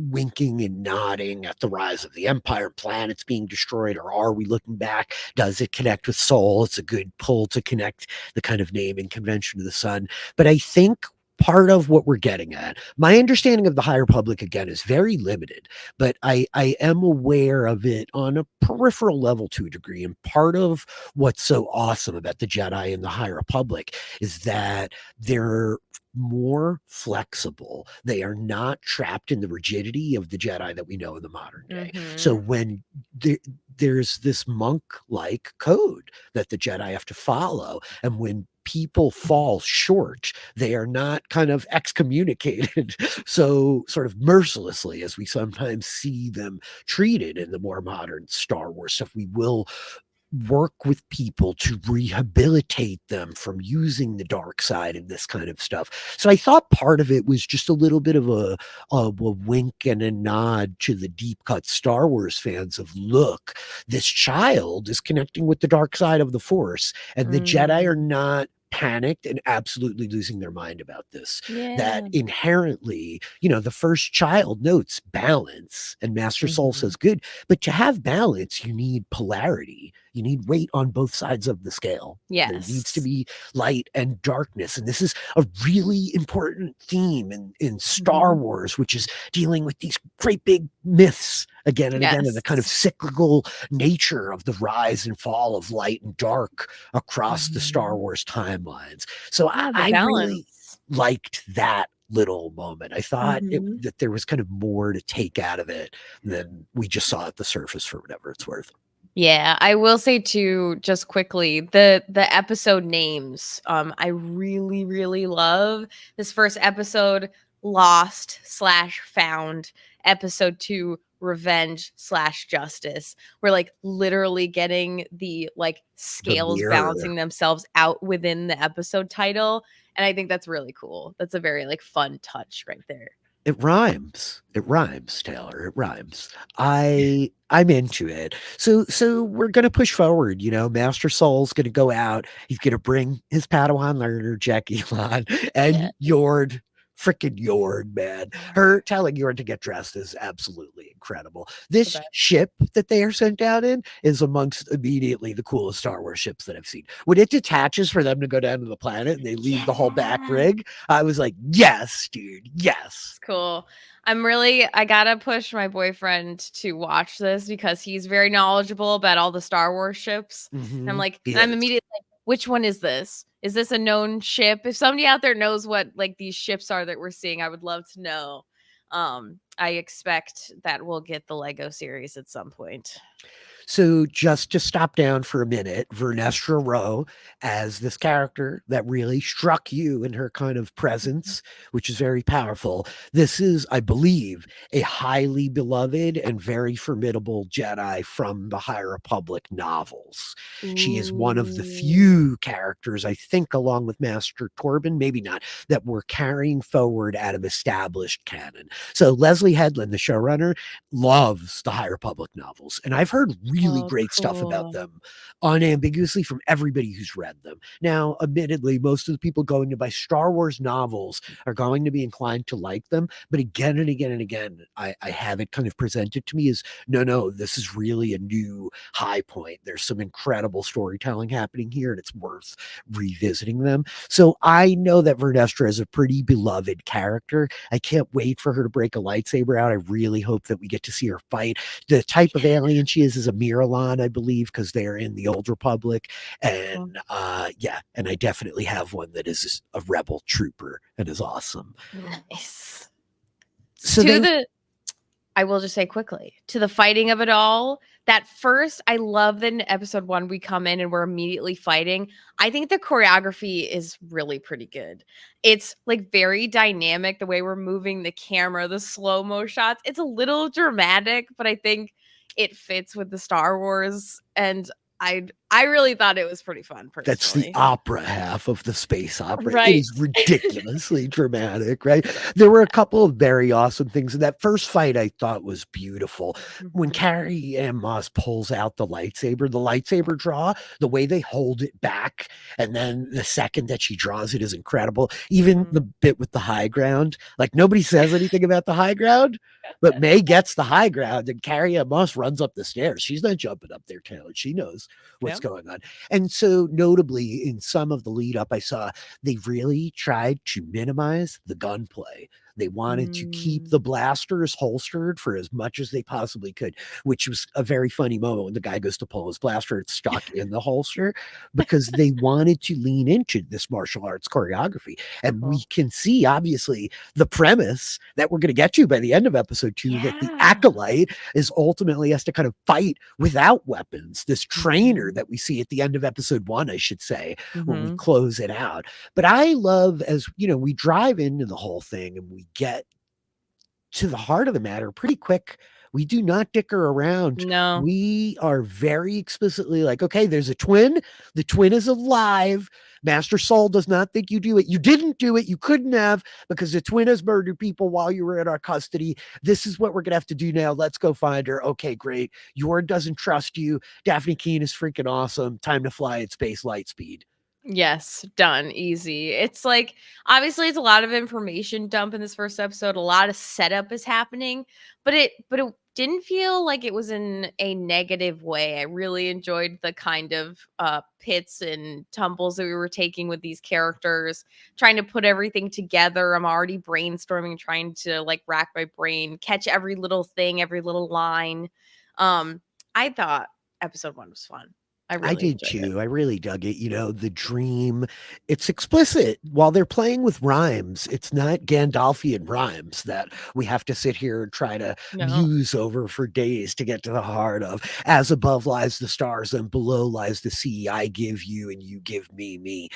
winking and nodding at the rise of the empire, planets being destroyed, or are we looking back? Does it connect with soul? It's a good pull to connect the kind of naming convention to the sun. But I think part of what we're getting at, my understanding of the High Republic again is very limited, but I am aware of it on a peripheral level to a degree. And part of what's so awesome about the Jedi and the High Republic is that they're more flexible. They are not trapped in the rigidity of the Jedi that we know in the modern day. So Mm-hmm. when there's this monk-like code that the Jedi have to follow, and when people fall short, they are not kind of excommunicated so sort of mercilessly as we sometimes see them treated in the more modern Star Wars stuff. We will work with people to rehabilitate them from using the dark side and this kind of stuff. So I thought part of it was just a little bit of a wink and a nod to the deep cut Star Wars fans of, look, this child is connecting with the dark side of the Force, and the Jedi are Mm. not panicked and absolutely losing their mind about this. That Yeah. inherently, the first child notes balance, and Master Soul Mm-hmm. says, good, but to have balance, you need polarity. You need weight on both sides of the scale. There needs to Yes. be light and darkness. And this is a really important theme in Star Mm-hmm. Wars, which is dealing with these great big myths again and again, and the kind of Yes. cyclical nature of the rise and fall of light and dark across the Star Mm-hmm. Wars timelines. So I, Yeah, the I really balance. liked that little moment. I thought Mm-hmm. that there was kind of more to take out of it than we just saw at the surface, for whatever it's worth. Yeah, I will say too, just quickly, the episode names. I really, really love this first episode, Lost slash Found. Episode 2, Revenge slash Justice. We're like literally getting the like The scales mirror. balancing themselves out within the episode title. And I think that's really cool. That's a very like fun touch right there. It rhymes. It rhymes, Taylor. It rhymes. I'm into it. So we're gonna push forward. Master Soul's gonna go out. He's gonna bring his Padawan learner, Jackie on, Yeah. and Yord. Freaking Yord, man. Her telling Yord to get dressed is absolutely incredible. The This best. ship that they are sent down in is amongst immediately the coolest Star Wars ships that I've seen. When it detaches for them to go down to the planet and they leave the whole back Yeah. rig, I was like, yes, dude, yes. It's cool. I gotta push my boyfriend to watch this because he's very knowledgeable about all the Star Wars ships. And I'm Mhm. like, He and I'm is. immediately like, which one is this? Is this a known ship? If somebody out there knows what like these ships are that we're seeing, I would love to know. I expect that we'll get the Lego series at some point. So just to stop down for a minute, Vernestra Rowe as this character that really struck you in her kind of presence, which is very powerful. This is, I believe, a highly beloved and very formidable Jedi from the High Republic novels. She is one of the Ooh. few characters, I think, along with Master Torben, maybe not, that we're carrying forward out of established canon. So Leslye Headland, the showrunner, loves the High Republic novels, and I've heard really Oh, great stuff about cool. them unambiguously from everybody who's read them. Now, admittedly, most of the people going to buy Star Wars novels are going to be inclined to like them, but again and again and again, I have it kind of presented to me as no, this is really a new high point. There's some incredible storytelling happening here, and it's worth revisiting them. So I know that Vernestra is a pretty beloved character. I can't wait for her to break a lightsaber out. I really hope that we get to see her fight. The type of alien she is a Miralon, I believe, because they're in the Old Republic. Cool. And yeah, and I definitely have one that is a rebel trooper and is awesome. Nice. So To they the I will just say quickly, to the fighting of it all, that first, I love that in episode 1 we come in and we're immediately fighting. I think the choreography is really pretty good. It's like very dynamic the way we're moving the camera, the slow-mo shots. It's a little dramatic, but I think it fits with the Star Wars and I really thought it was pretty fun That's the personally. opera half of the space opera. It Right. is ridiculously dramatic, right? There were a couple of very awesome things. And that first fight I thought was beautiful. When Mhm. Carrie Ann Moss pulls out the lightsaber draw, the way they hold it back, and then the second that she draws it is incredible. Even Mhm. the bit with the high ground, like nobody says anything about the high ground, but May gets the high ground and Carrie Ann Moss runs up the stairs. She's not jumping up there, Taylor. She knows what's Yep. going on. And so, notably, in some of the lead up, I saw they really tried to minimize the gunplay. They wanted to keep the Mm. blasters holstered for as much as they possibly could, which was a very funny moment when the guy goes to pull his blaster, it's stuck in the holster because they wanted to lean into this martial arts choreography. And we Cool. can see, obviously, the premise that we're going to get to by the end of episode 2 that the Yeah. acolyte is ultimately has to kind of fight without weapons. This trainer Mhm. that we see at the end of episode 1, I should say, when we Mhm. close it out. But I love, as you know, we drive into the whole thing and we get to the heart of the matter pretty quick. We do not dicker around. No. We are very explicitly like, okay, there's a twin. The twin is alive. Master Soul does not think you do it. You didn't do it. You couldn't have, because the twin has murdered people while you were in our custody. This is what we're going to have to do now. Let's go find her. Okay, great. Yor doesn't trust you. Dafne Keen is freaking awesome. Time to fly at space light speed. Yes, done, easy. It's like obviously it's a lot of information dump in this first episode. A lot of setup is happening, but it didn't feel like it was in a negative way. I really enjoyed the kind of pits and tumbles that we were taking with these characters, trying to put everything together. I'm already brainstorming, trying to like rack my brain, catch every little thing, every little line. Um, I thought episode 1 was fun. I I really did enjoyed it. too. I really dug it. You know, the dream, it's explicit. While they're playing with rhymes, it's not Gandalfian rhymes that we have to sit here and try to No. muse over for days to get to the heart of. As above lies the stars and below lies the sea. I give you and you give me.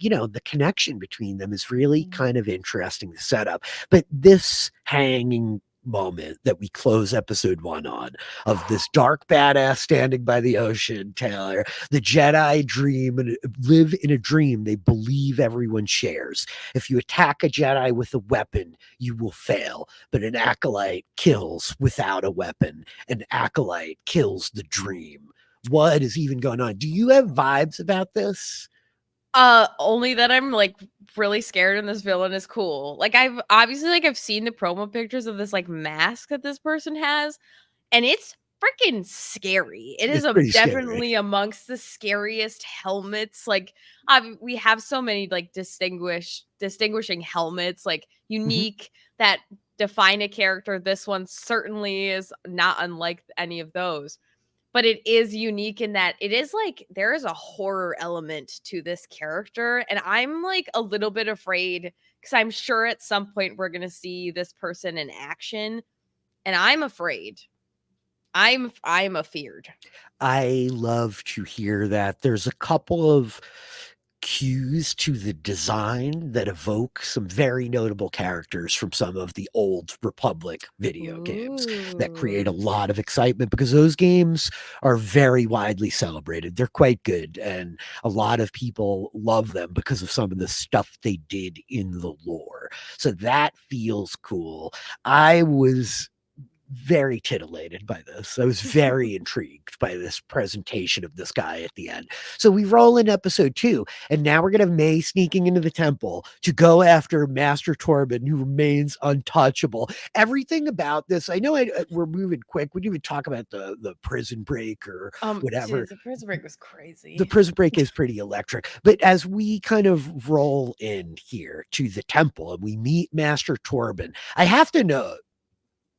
You know, the connection between them is really Mm. kind of interesting to set up. But this hanging moment that we close episode 1 on, of this dark badass standing by the ocean, Taylor. The Jedi dream and live in a dream they believe everyone shares. If you attack a Jedi with a weapon, you will fail. But an acolyte kills without a weapon. An acolyte kills the dream. What is even going on? Do you have vibes about this? Only that I'm, like, really scared and this villain is cool. Like, I've obviously, like, I've seen the promo pictures of this, like, mask that this person has, and it's freaking scary. It is It's a pretty scary. definitely amongst the scariest helmets, like, we have so many, like, distinguishing helmets, like, Mhm. unique, that define a character. This one certainly is not unlike any of those. But it is unique in that it is like there is a horror element to this character, and I'm, like, a little bit afraid because 'cause I'm sure at some point we're gonna see this person in action, and I'm afraid. I'm afeared. I love to hear that. There's a couple of cues to the design that evoke some very notable characters from some of the old Republic video games that create a Ooh. lot of excitement because those games are very widely celebrated. They're quite good, and a lot of people love them because of some of the stuff they did in the lore. So that feels cool. I was very titillated by this. I was very intrigued by this presentation of this guy at the end. So we roll in episode 2, and now we're going to have May sneaking into the temple to go after Master Torben, who remains untouchable. Everything about this, I know we're moving quick. We didn't even talk about the prison break or whatever. Dude, the prison break was The crazy. prison break is pretty electric. But as we kind of roll in here to the temple and we meet Master Torben, I have to know,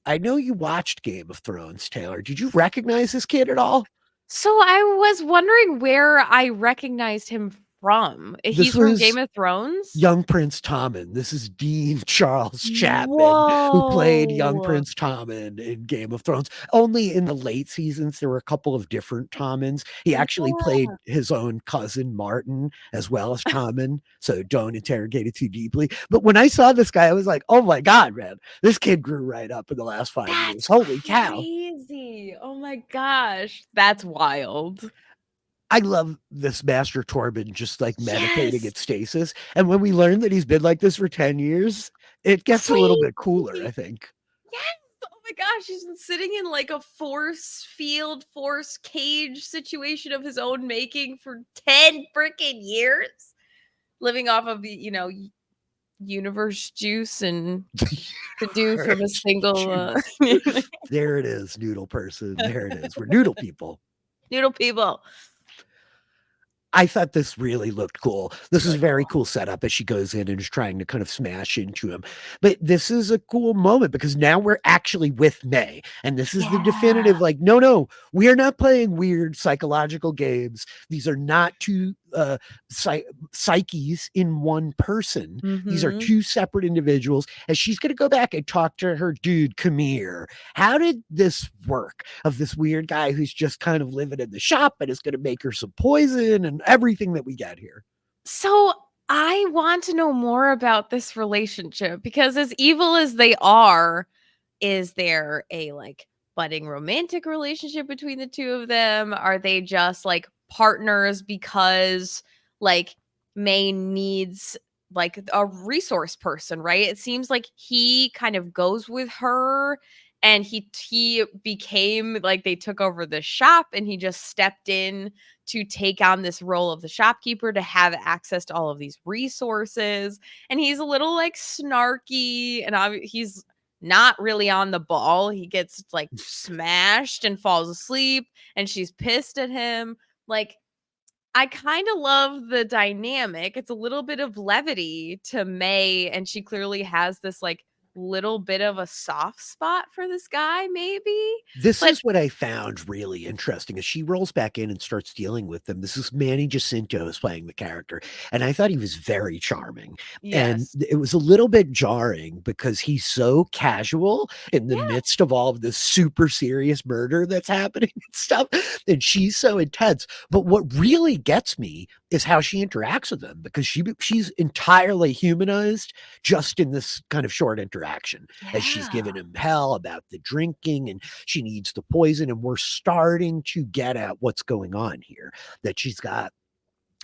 I know you watched Game of Thrones, Taylor. Did you recognize this kid at all? So I was wondering where I recognized him from. This He's from Game was of Thrones? young Prince Tommen. This is Dean Charles Chapman, who played young Whoa. Prince Tommen in Game of Thrones. Only in the late seasons, there were a couple of different Tommens. He actually Yeah. played his own cousin Martin as well as Tommen, so don't interrogate it too deeply. But when I saw this guy, I was like, oh my God, man, this kid grew right up in the last 5 years. That's Holy cow. crazy. Oh my gosh. That's wild. I love this Master Torben just like meditating Yes. at stasis. And when we learn that he's been like this for 10 years, it gets a little bit cooler, I Crazy. think. Yes. Oh my gosh, he's been sitting in like a force field, force cage situation of his own making for 10 freaking years, living off of universe juice and produced from a single Juice. There it is, noodle person. There it is. We're noodle people. noodle people. I thought this really looked cool. This is a Really very cool. cool setup as she goes in and is trying to kind of smash into him. But this is a cool moment because now we're actually with May. And this is the Yeah. definitive, like, no, we are not playing weird psychological games. These are not two psyches in one person. These are Mm-hmm. two separate individuals. And she's going to go back and talk to her dude, Kamir. How did this work of this weird guy who's just kind of living in the shop and is going to make her some poison and everything that we get here? So I want to know more about this relationship because as evil as they are, is there a like budding romantic relationship between the two of them? Are they just like partners because like May needs like a resource person, right? It seems like he kind of goes with her and he became like they took over the shop and he just stepped in to take on this role of the shopkeeper to have access to all of these resources, and he's a little like snarky and he's not really on the ball. He gets like smashed and falls asleep, and she's pissed at him. Like, I kind of love the dynamic. It's a little bit of levity to May, and she clearly has this like little bit of a soft spot for this guy, maybe. This But is what I found really interesting as she rolls back in and starts dealing with them. This is Manny Jacinto is playing the character, and I thought he was very charming. And yes. it was a little bit jarring because he's so casual in the Yeah. midst of all of this super serious murder that's happening and stuff. And she's so intense. But what really gets me is how she interacts with them because she's entirely humanized just in this kind of short interaction as she's Yeah. giving him hell about the drinking and she needs the poison. And we're starting to get at what's going on here, that she's got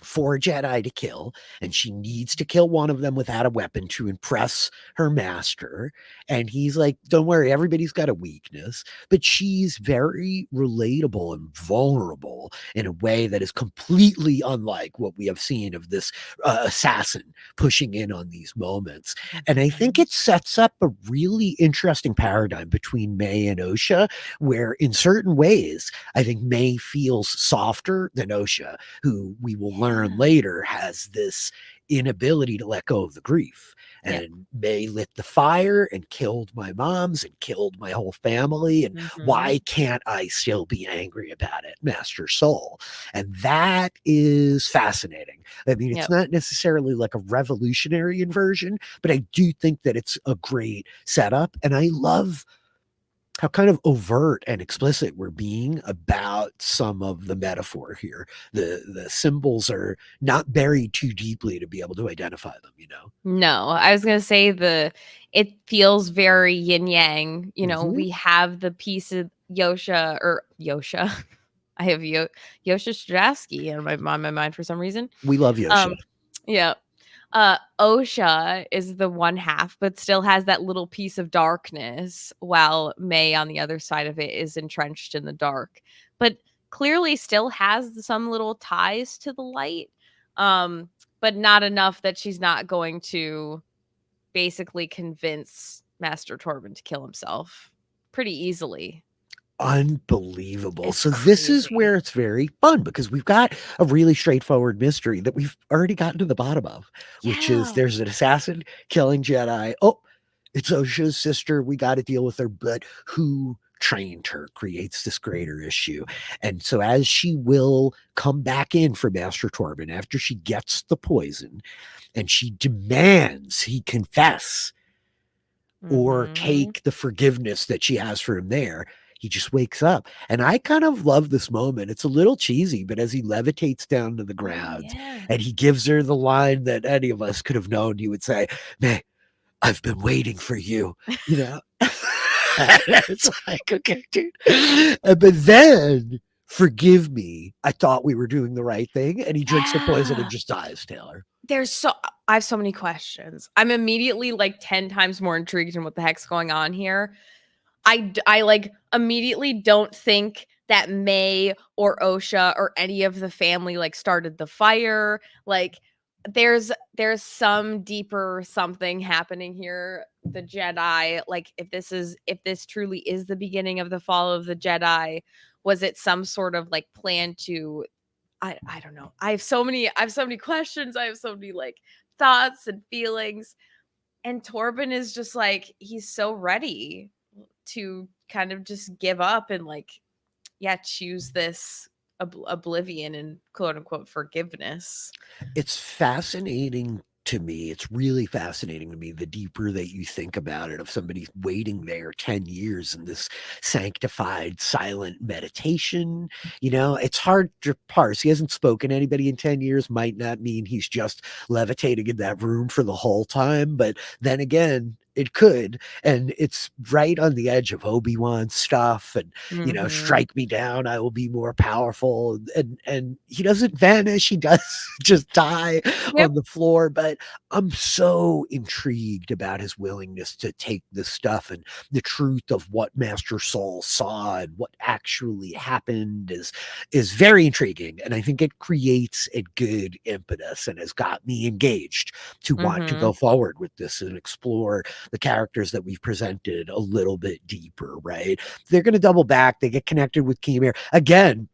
4 Jedi to kill, and she needs to kill one of them without a weapon to impress her master. And he's like, don't worry, everybody's got a weakness. But she's very relatable and vulnerable in a way that is completely unlike what we have seen of this assassin pushing in on these moments. And I think Mhm. it sets up a really interesting paradigm between May and Osha, where in certain ways, I think May feels softer than Osha, who we will learn Yeah. later has this inability to let go of the grief. Yeah. And May lit the fire and killed my moms and killed my whole family. And why Mhm. can't I still be angry about it, Master Soul? And that is fascinating. I mean, it's Yep. not necessarily like a revolutionary inversion, but I do think that it's a great setup. And I love how kind of overt and explicit we're being about some of the metaphor here. The symbols are not buried too deeply to be able to identify them, you know. No, I was gonna say it feels very yin yang. Mhm. We have the piece of Yosha. I have Yosha Stradsky in my mind for some reason. We love Yosha. Um, yeah. Osha is the one half, but still has that little piece of darkness, while May on the other side of it is entrenched in the dark, but clearly still has some little ties to the light. Um, but not enough that she's not going to basically convince Master Torben to kill himself pretty easily. Unbelievable. It's So this is crazy. where it's very fun because we've got a really straightforward mystery that we've already gotten to the bottom of, which is Yeah. there's an assassin killing Jedi. Oh, it's Osha's sister. We got to deal with her, but who trained her creates this greater issue. And so as she will come back in for Master Torben after she gets the poison and she demands he confess or Mhm. take the forgiveness that she has for him there, he just wakes up. And I kind of love this moment. It's a little cheesy, but as he levitates down to the Oh, ground yeah. and he gives her the line that any of us could have known, he would say, "Man, I've been waiting for you," you know? It's like, okay, dude. But then forgive me. I thought we were doing the right thing. And he drinks the poison and Yeah. just dies, Taylor. I have so many questions. I'm immediately like 10 times more intrigued in what the heck's going on here. I like immediately don't think that May or Osha or any of the family like started the fire. Like there's some deeper something happening here. The Jedi, like if this truly is the beginning of the fall of the Jedi, was it some sort of like plan to I don't know. I have so many questions. I have so many like thoughts and feelings. And Torben is just like he's so ready to kind of just give up and like yeah, choose this oblivion and quote unquote forgiveness. It's fascinating to me. It's really fascinating to me the deeper that you think about it, of somebody waiting there 10 years in this sanctified silent meditation. It's hard to parse. He hasn't spoken to anybody in 10 years, might not mean he's just levitating in that room for the whole time. But then again, it could. And it's right on the edge of Obi-Wan stuff. And Mhm. strike me down, I will be more powerful. And he doesn't vanish. He does just die Yep. on the floor. But I'm so intrigued about his willingness to take this stuff, and the truth of what Master Soul saw and what actually happened is very intriguing. And I think it creates a good impetus and has got me engaged to want to go Mhm. forward with this and explore the characters that we've presented a little bit deeper, right? They're going to double back. They get connected with Kimir. Again,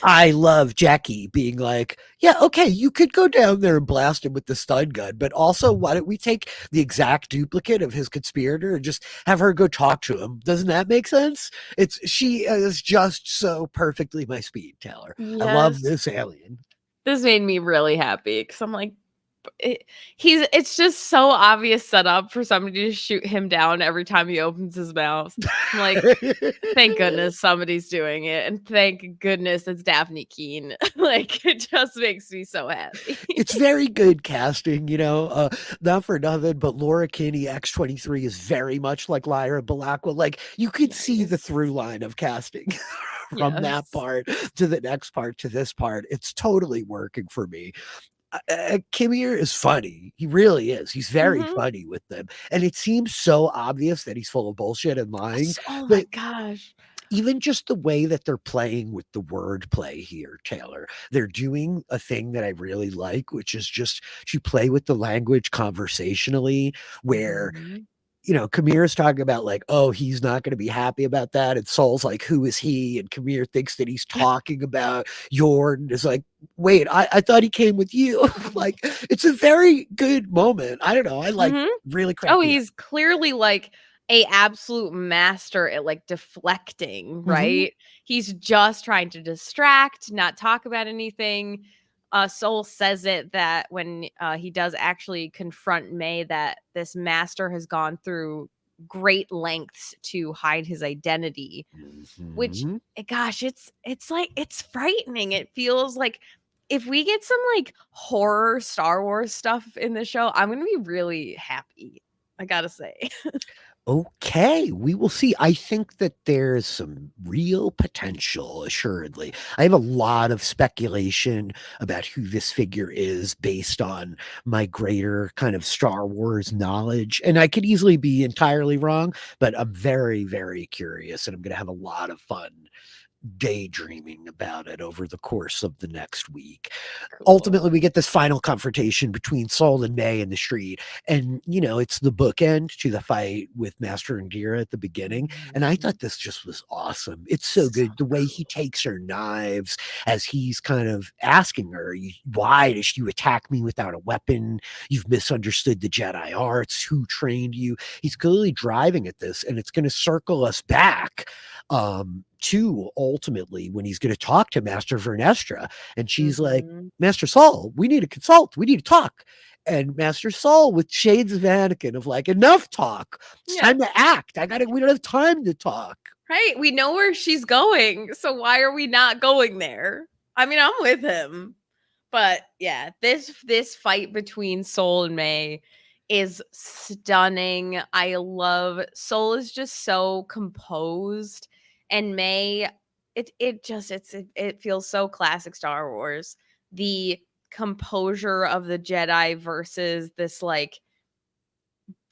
I love Jackie being like, yeah, okay, you could go down there and blast him with the stun gun, but also, why don't we take the exact duplicate of his conspirator and just have her go talk to him? Doesn't that make sense? She is just so perfectly my speed, Taylor. I love Yes. this alien. This made me really happy because I'm like, it, it's just so obvious setup for somebody to shoot him down every time he opens his mouth. I'm like, thank goodness somebody's doing it, and thank goodness it's Dafne Keen. Like, it just makes me so happy. It's very good casting, not for nothing, but Laura Kinney, X-23, is very much like Lyra Balakwa. Like, you could see the Nice. through line of casting from that Yes. part to the next part to this part. It's totally working for me. Kimir is funny. He really is. He's very Mhm. funny with them. And it seems so obvious that he's full of bullshit and lying. Oh my But gosh. even just the way that they're playing with the wordplay here, Taylor, they're doing a thing that I really like, which is just to play with the language conversationally, where Mhm. Kamira's talking about like, oh, he's not going to be happy about that. And Saul's like, who is he? And Kamir thinks that he's talking about Jordan. Is like, wait, I thought he came with you. Like, it's a very good moment. I don't know. I like Mhm. really Oh, cracked me up. he's clearly like a absolute master at like deflecting, Mhm. right? He's just trying to distract, not talk about anything. Soul says it that when he does actually confront May, that this master has gone through great lengths to hide his identity, which Mhm. gosh, it's like it's frightening. It feels like if we get some like horror Star Wars stuff in the show, I'm gonna be really happy. I gotta say. Okay, we will see. I think that there's some real potential, assuredly. I have a lot of speculation about who this figure is based on my greater kind of Star Wars knowledge. And I could easily be entirely wrong, but I'm very, very curious, and I'm going to have a lot of fun daydreaming about it over the course of the next week. Cool. Ultimately, we get this final confrontation between Saul and May in the street. And, it's the bookend to the fight with Master and Gira at the beginning. And I Mhm. thought this just was awesome. It's so So good. The way he cool. takes her knives as he's kind of asking her, why does you attack me without a weapon? You've misunderstood the Jedi arts. Who trained you? He's clearly driving at this, and it's going to circle us back to ultimately when he's going to talk to Master Vernestra. And she's like, Mhm. Master Saul, we need to consult. We need to talk. And Master Saul with shades of Anakin of like, enough talk. It's Yeah. time to act. We don't have time to talk. Right. We know where she's going. So why are we not going there? I mean, I'm with him. But yeah, this fight between Soul and May is stunning. I love Soul is just so composed, and May it feels so classic Star Wars. The composure of the Jedi versus this like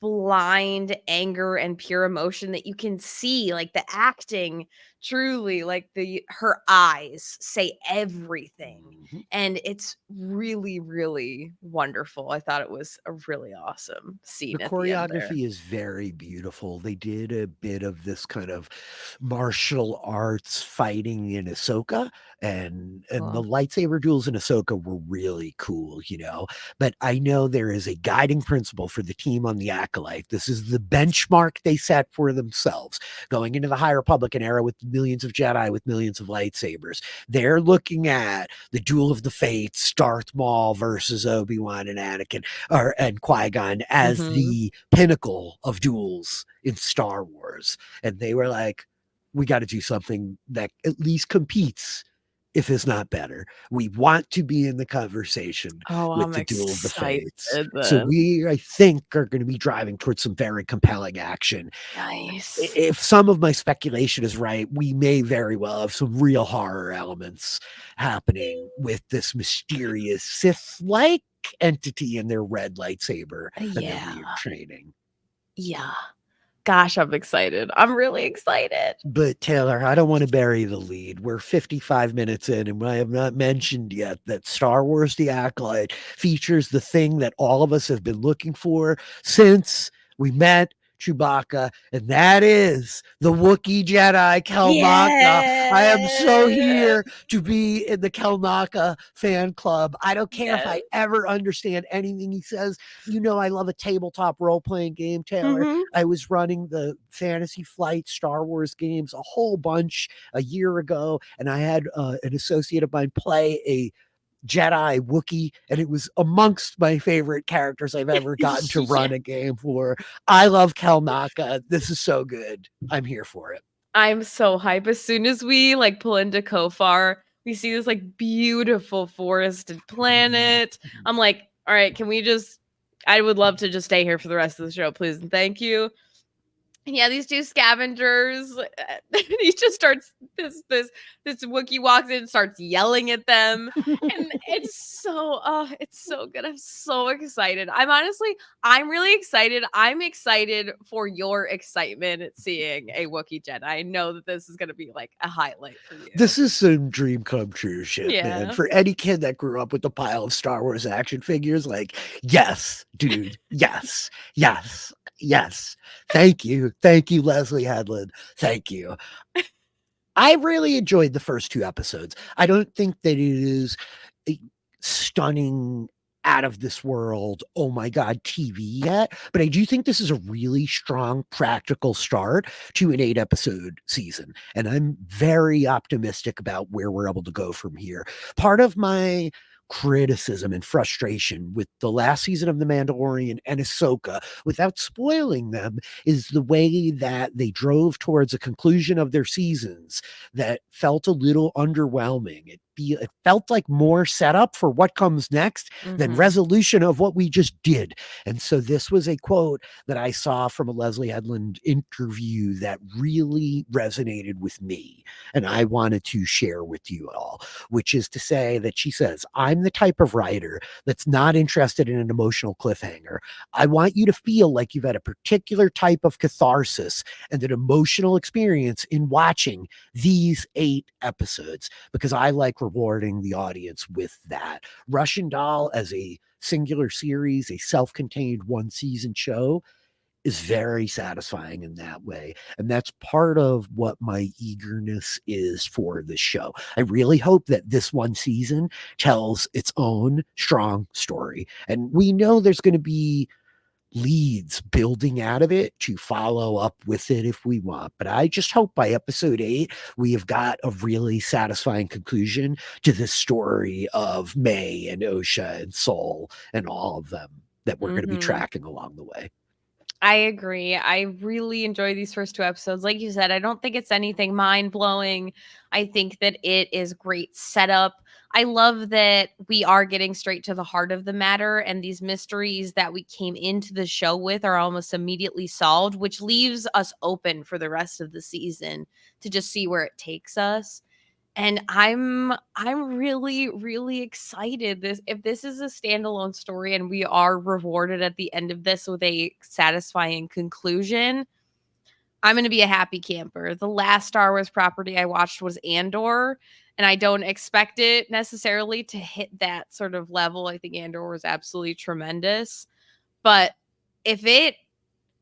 blind anger and pure emotion that you can see, like the acting truly, like her eyes say everything, Mhm. and it's really, really wonderful. I thought it was a really awesome The scene at the end there. choreography is very beautiful. They did a bit of this kind of martial arts fighting in Ahsoka, and the Cool. lightsaber duels in Ahsoka were really cool, you know. But I know there is a guiding principle for the team on the Acolyte. This is the benchmark they set for themselves going into the High Republican era with millions of Jedi with millions of lightsabers. They're looking at the Duel of the Fates, Darth Maul versus Obi-Wan and Anakin, and Qui-Gon as Mhm. the pinnacle of duels in Star Wars. And they were like, we got to do something that at least competes, if it's not better. We want to be in the conversation Oh, with I'm the Duel of the excited Fates. So then. we, I think, are going to be driving towards some very compelling action. Nice. If some of my speculation is right, we may very well have some real horror elements happening with this mysterious Sith-like entity in their red lightsaber that they're Yeah. retraining. Yeah. Gosh, I'm excited. I'm really excited. But Taylor, I don't want to bury the lead. We're 55 minutes in, and I have not mentioned yet that Star Wars The Acolyte features the thing that all of us have been looking for since we met Chewbacca, and that is the Wookiee Jedi Kelnaka. I am so Yeah. here to be in the Kelnaka fan club. I don't care if Yes. I ever understand anything he says. You know, I love a tabletop role playing game, Taylor. Mhm. I was running the Fantasy Flight Star Wars games a whole bunch a year ago, and I had an associate of mine play a Jedi Wookiee, and it was amongst my favorite characters I've ever gotten to Yeah. run a game for. I love Kelnaka. This is so good. I'm here for it. I'm so hype. As soon as we, like, pull into Kofar, we see this, like, beautiful forested planet. I'm like, "Alright, can we just I would love to just stay here for the rest of the show, please and thank you." Yeah, these 2 scavengers, he just starts this Wookiee walks in and starts yelling at them, and it's so good. I'm so excited. I'm really excited. I'm excited for your excitement at seeing a Wookiee Jedi. I know that this is gonna be, like, a highlight for you. This is some dream come true shit, man. Yeah. For any kid that grew up with a pile of Star Wars action figures, like, yes, dude, yes, yes, yes. Thank you. Thank you, Leslye Headland. Thank you. I really enjoyed the first 2 episodes. I don't think that it is a stunning, out of this world, oh my god, TV yet, but I do think this is a really strong practical start to an 8-episode season, and I'm very optimistic about where we're able to go from here. Part of my criticism and frustration with the last season of The Mandalorian and Ahsoka, without spoiling them, is the way that they drove towards a conclusion of their seasons that felt a little underwhelming. It felt like more setup for what comes next than Mhm. resolution of what we just did. And so this was a quote that I saw from a Leslye Headland interview that really resonated with me. And I wanted to share with you all, which is to say that she says, I'm the type of writer that's not interested in an emotional cliffhanger. I want you to feel like you've had a particular type of catharsis and an emotional experience in watching these 8 episodes because I like rewarding the audience with that. Russian Doll as a singular series, a self-contained one season show is very satisfying in that way. And that's part of what my eagerness is for this show. I really hope that this one season tells its own strong story. And we know there's going to be leads building out of it to follow up with it if we want. But I just hope by episode 8, we have got a really satisfying conclusion to this story of May and Osha and Soul and all of them that we're going to be Mhm. tracking along the way. I agree. I really enjoy these first 2 episodes. Like you said, I don't think it's anything mind-blowing. I think that it is great setup. I love that we are getting straight to the heart of the matter, and these mysteries that we came into the show with are almost immediately solved, which leaves us open for the rest of the season to just see where it takes us. And I'm really, really excited. If this is a standalone story and we are rewarded at the end of this with a satisfying conclusion, I'm going to be a happy camper. The last Star Wars property I watched was Andor, and I don't expect it necessarily to hit that sort of level. I think Andor was absolutely tremendous. But if it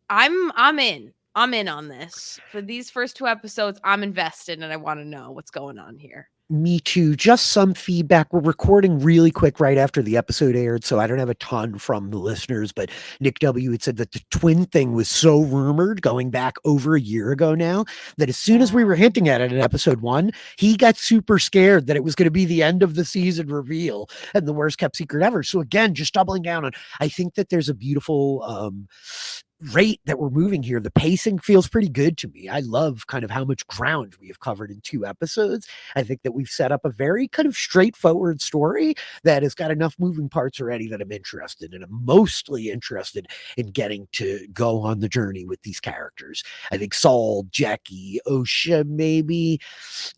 I'm in. I'm in on this. For these first 2 episodes, I'm invested and I want to know what's going on here. Me too. Just some feedback. We're recording really quick right after the episode aired, so I don't have a ton from the listeners. But Nick W. had said that the twin thing was so rumored going back over a year ago now that as soon as we were hinting at it in episode 1, he got super scared that it was going to be the end of the season reveal and the worst kept secret ever. So again, just doubling down on, I think that there's a beautiful rate that we're moving here. The pacing feels pretty good to me. I love kind of how much ground we have covered in 2 episodes. I think that we've set up a very kind of straightforward story that has got enough moving parts already that I'm interested in. I'm mostly interested in getting to go on the journey with these characters. I think Saul, Jackie, Osha, maybe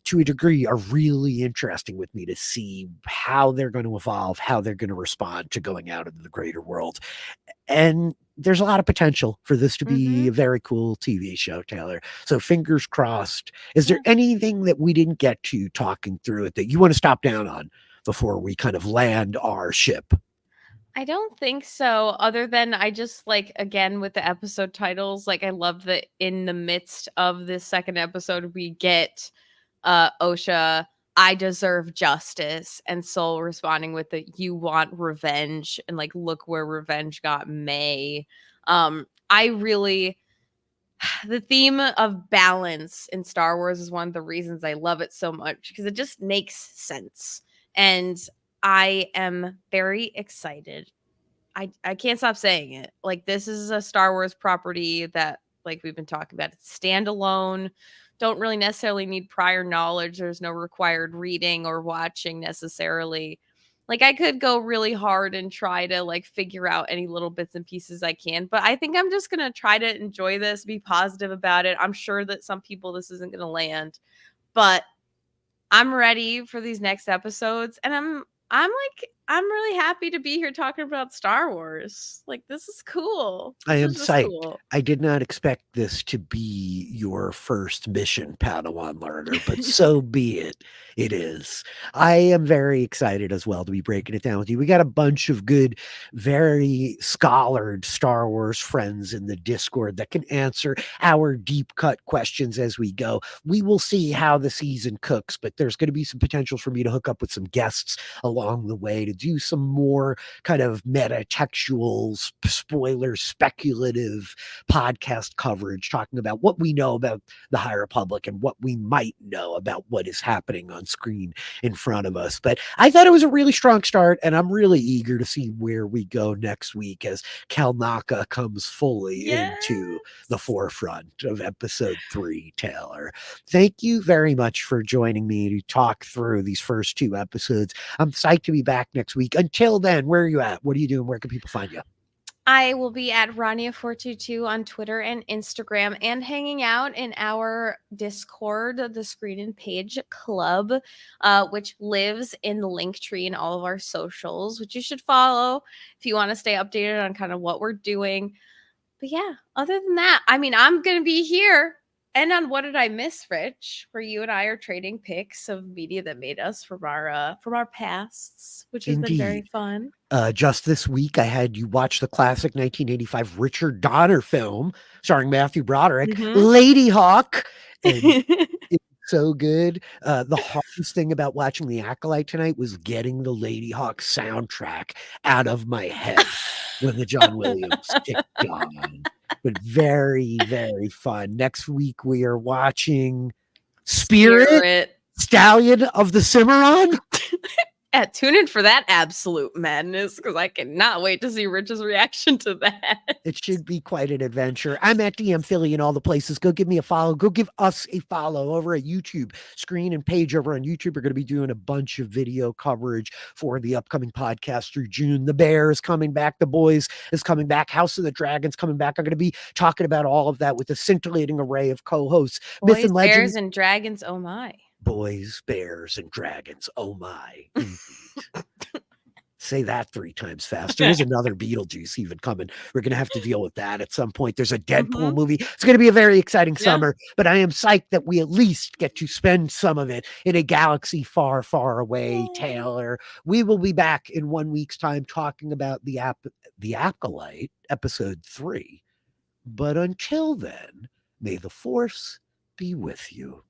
to a degree, are really interesting with me to see how they're going to evolve, how they're going to respond to going out into the greater world. And there's a lot of potential for this to be a very cool TV show, Taylor. So fingers crossed. Is there anything that we didn't get to talking through it that you want to stop down on before we kind of land our ship? I don't think so, other than I just like, again, with the episode titles, like I love that in the midst of this second episode, we get Osha, I deserve justice, and Soul responding with the you want revenge, and like look where revenge got May. I really the theme of balance in Star Wars is one of the reasons I love it so much because it just makes sense. And I am very excited. I can't stop saying it. Like this is a Star Wars property that like we've been talking about. It's standalone. Don't really necessarily need prior knowledge. There's no required reading or watching necessarily. Like I could go really hard and try to like figure out any little bits and pieces I can, but I think I'm just going to try to enjoy this, be positive about it. I'm sure that some people this isn't going to land, but I'm ready for these next episodes and I'm really happy to be here talking about Star Wars. Like this is cool. I This am is just psyched. cool. I did not expect this to be your first mission, Padawan learner, but so be it. It is. I am very excited as well to be breaking it down with you. We got a bunch of good, very scholared Star Wars friends in the Discord that can answer our deep cut questions as we go. We will see how the season cooks, but there's going to be some potential for me to hook up with some guests along the way to do some more kind of meta textual spoiler speculative podcast coverage talking about what we know about the High Republic and what we might know about what is happening on screen in front of us. But I thought it was a really strong start, and I'm really eager to see where we go next week as Kalnaka comes fully into the forefront of episode 3, Taylor. Thank you very much for joining me to talk through these first 2 episodes. I'm psyched to be back next week. Until then, where are you at? What are you doing? Where can people find you? I will be at Rania422 on Twitter and Instagram and hanging out in our Discord, the Screen and Page Club, which lives in the link tree in all of our socials, which you should follow if you want to stay updated on kind of what we're doing. But yeah, other than that, I mean, I'm going to be here. And on What Did I Miss, Rich, where you and I are trading pics of media that made us from our pasts, which has been very fun. Just this week, I had you watch the classic 1985 Richard Donner film starring Matthew Broderick, Lady Hawk. And it's so good. The hardest thing about watching The Acolyte tonight was getting the Lady Hawk soundtrack out of my head when the John Williams kicked on. But very, very fun. Next week, we are watching Spirit. Stallion of the Cimarron. Tune in for that absolute madness because I cannot wait to see Rich's reaction to that. It should be quite an adventure. I'm at DM Philly in all the places. Go give me a follow. Go give us a follow over at YouTube. Screen and Page over on YouTube are going to be doing a bunch of video coverage for the upcoming podcast through June. The Bear is coming back. The Boys is coming back. House of the Dragons coming back. I'm going to be talking about all of that with a scintillating array of co-hosts. Boys, Bears, and Dragons. Oh my. boys, bears, and dragons. Oh my, indeed. Say that 3 times fast. There is another Beetlejuice even coming. We're going to have to deal with that at some point. There's a Deadpool movie. It's going to be a very exciting summer, but I am psyched that we at least get to spend some of it in a galaxy far, far away, Yay. Taylor. We will be back in 1 week's time talking about the Acolyte, episode 3. But until then, may the Force be with you.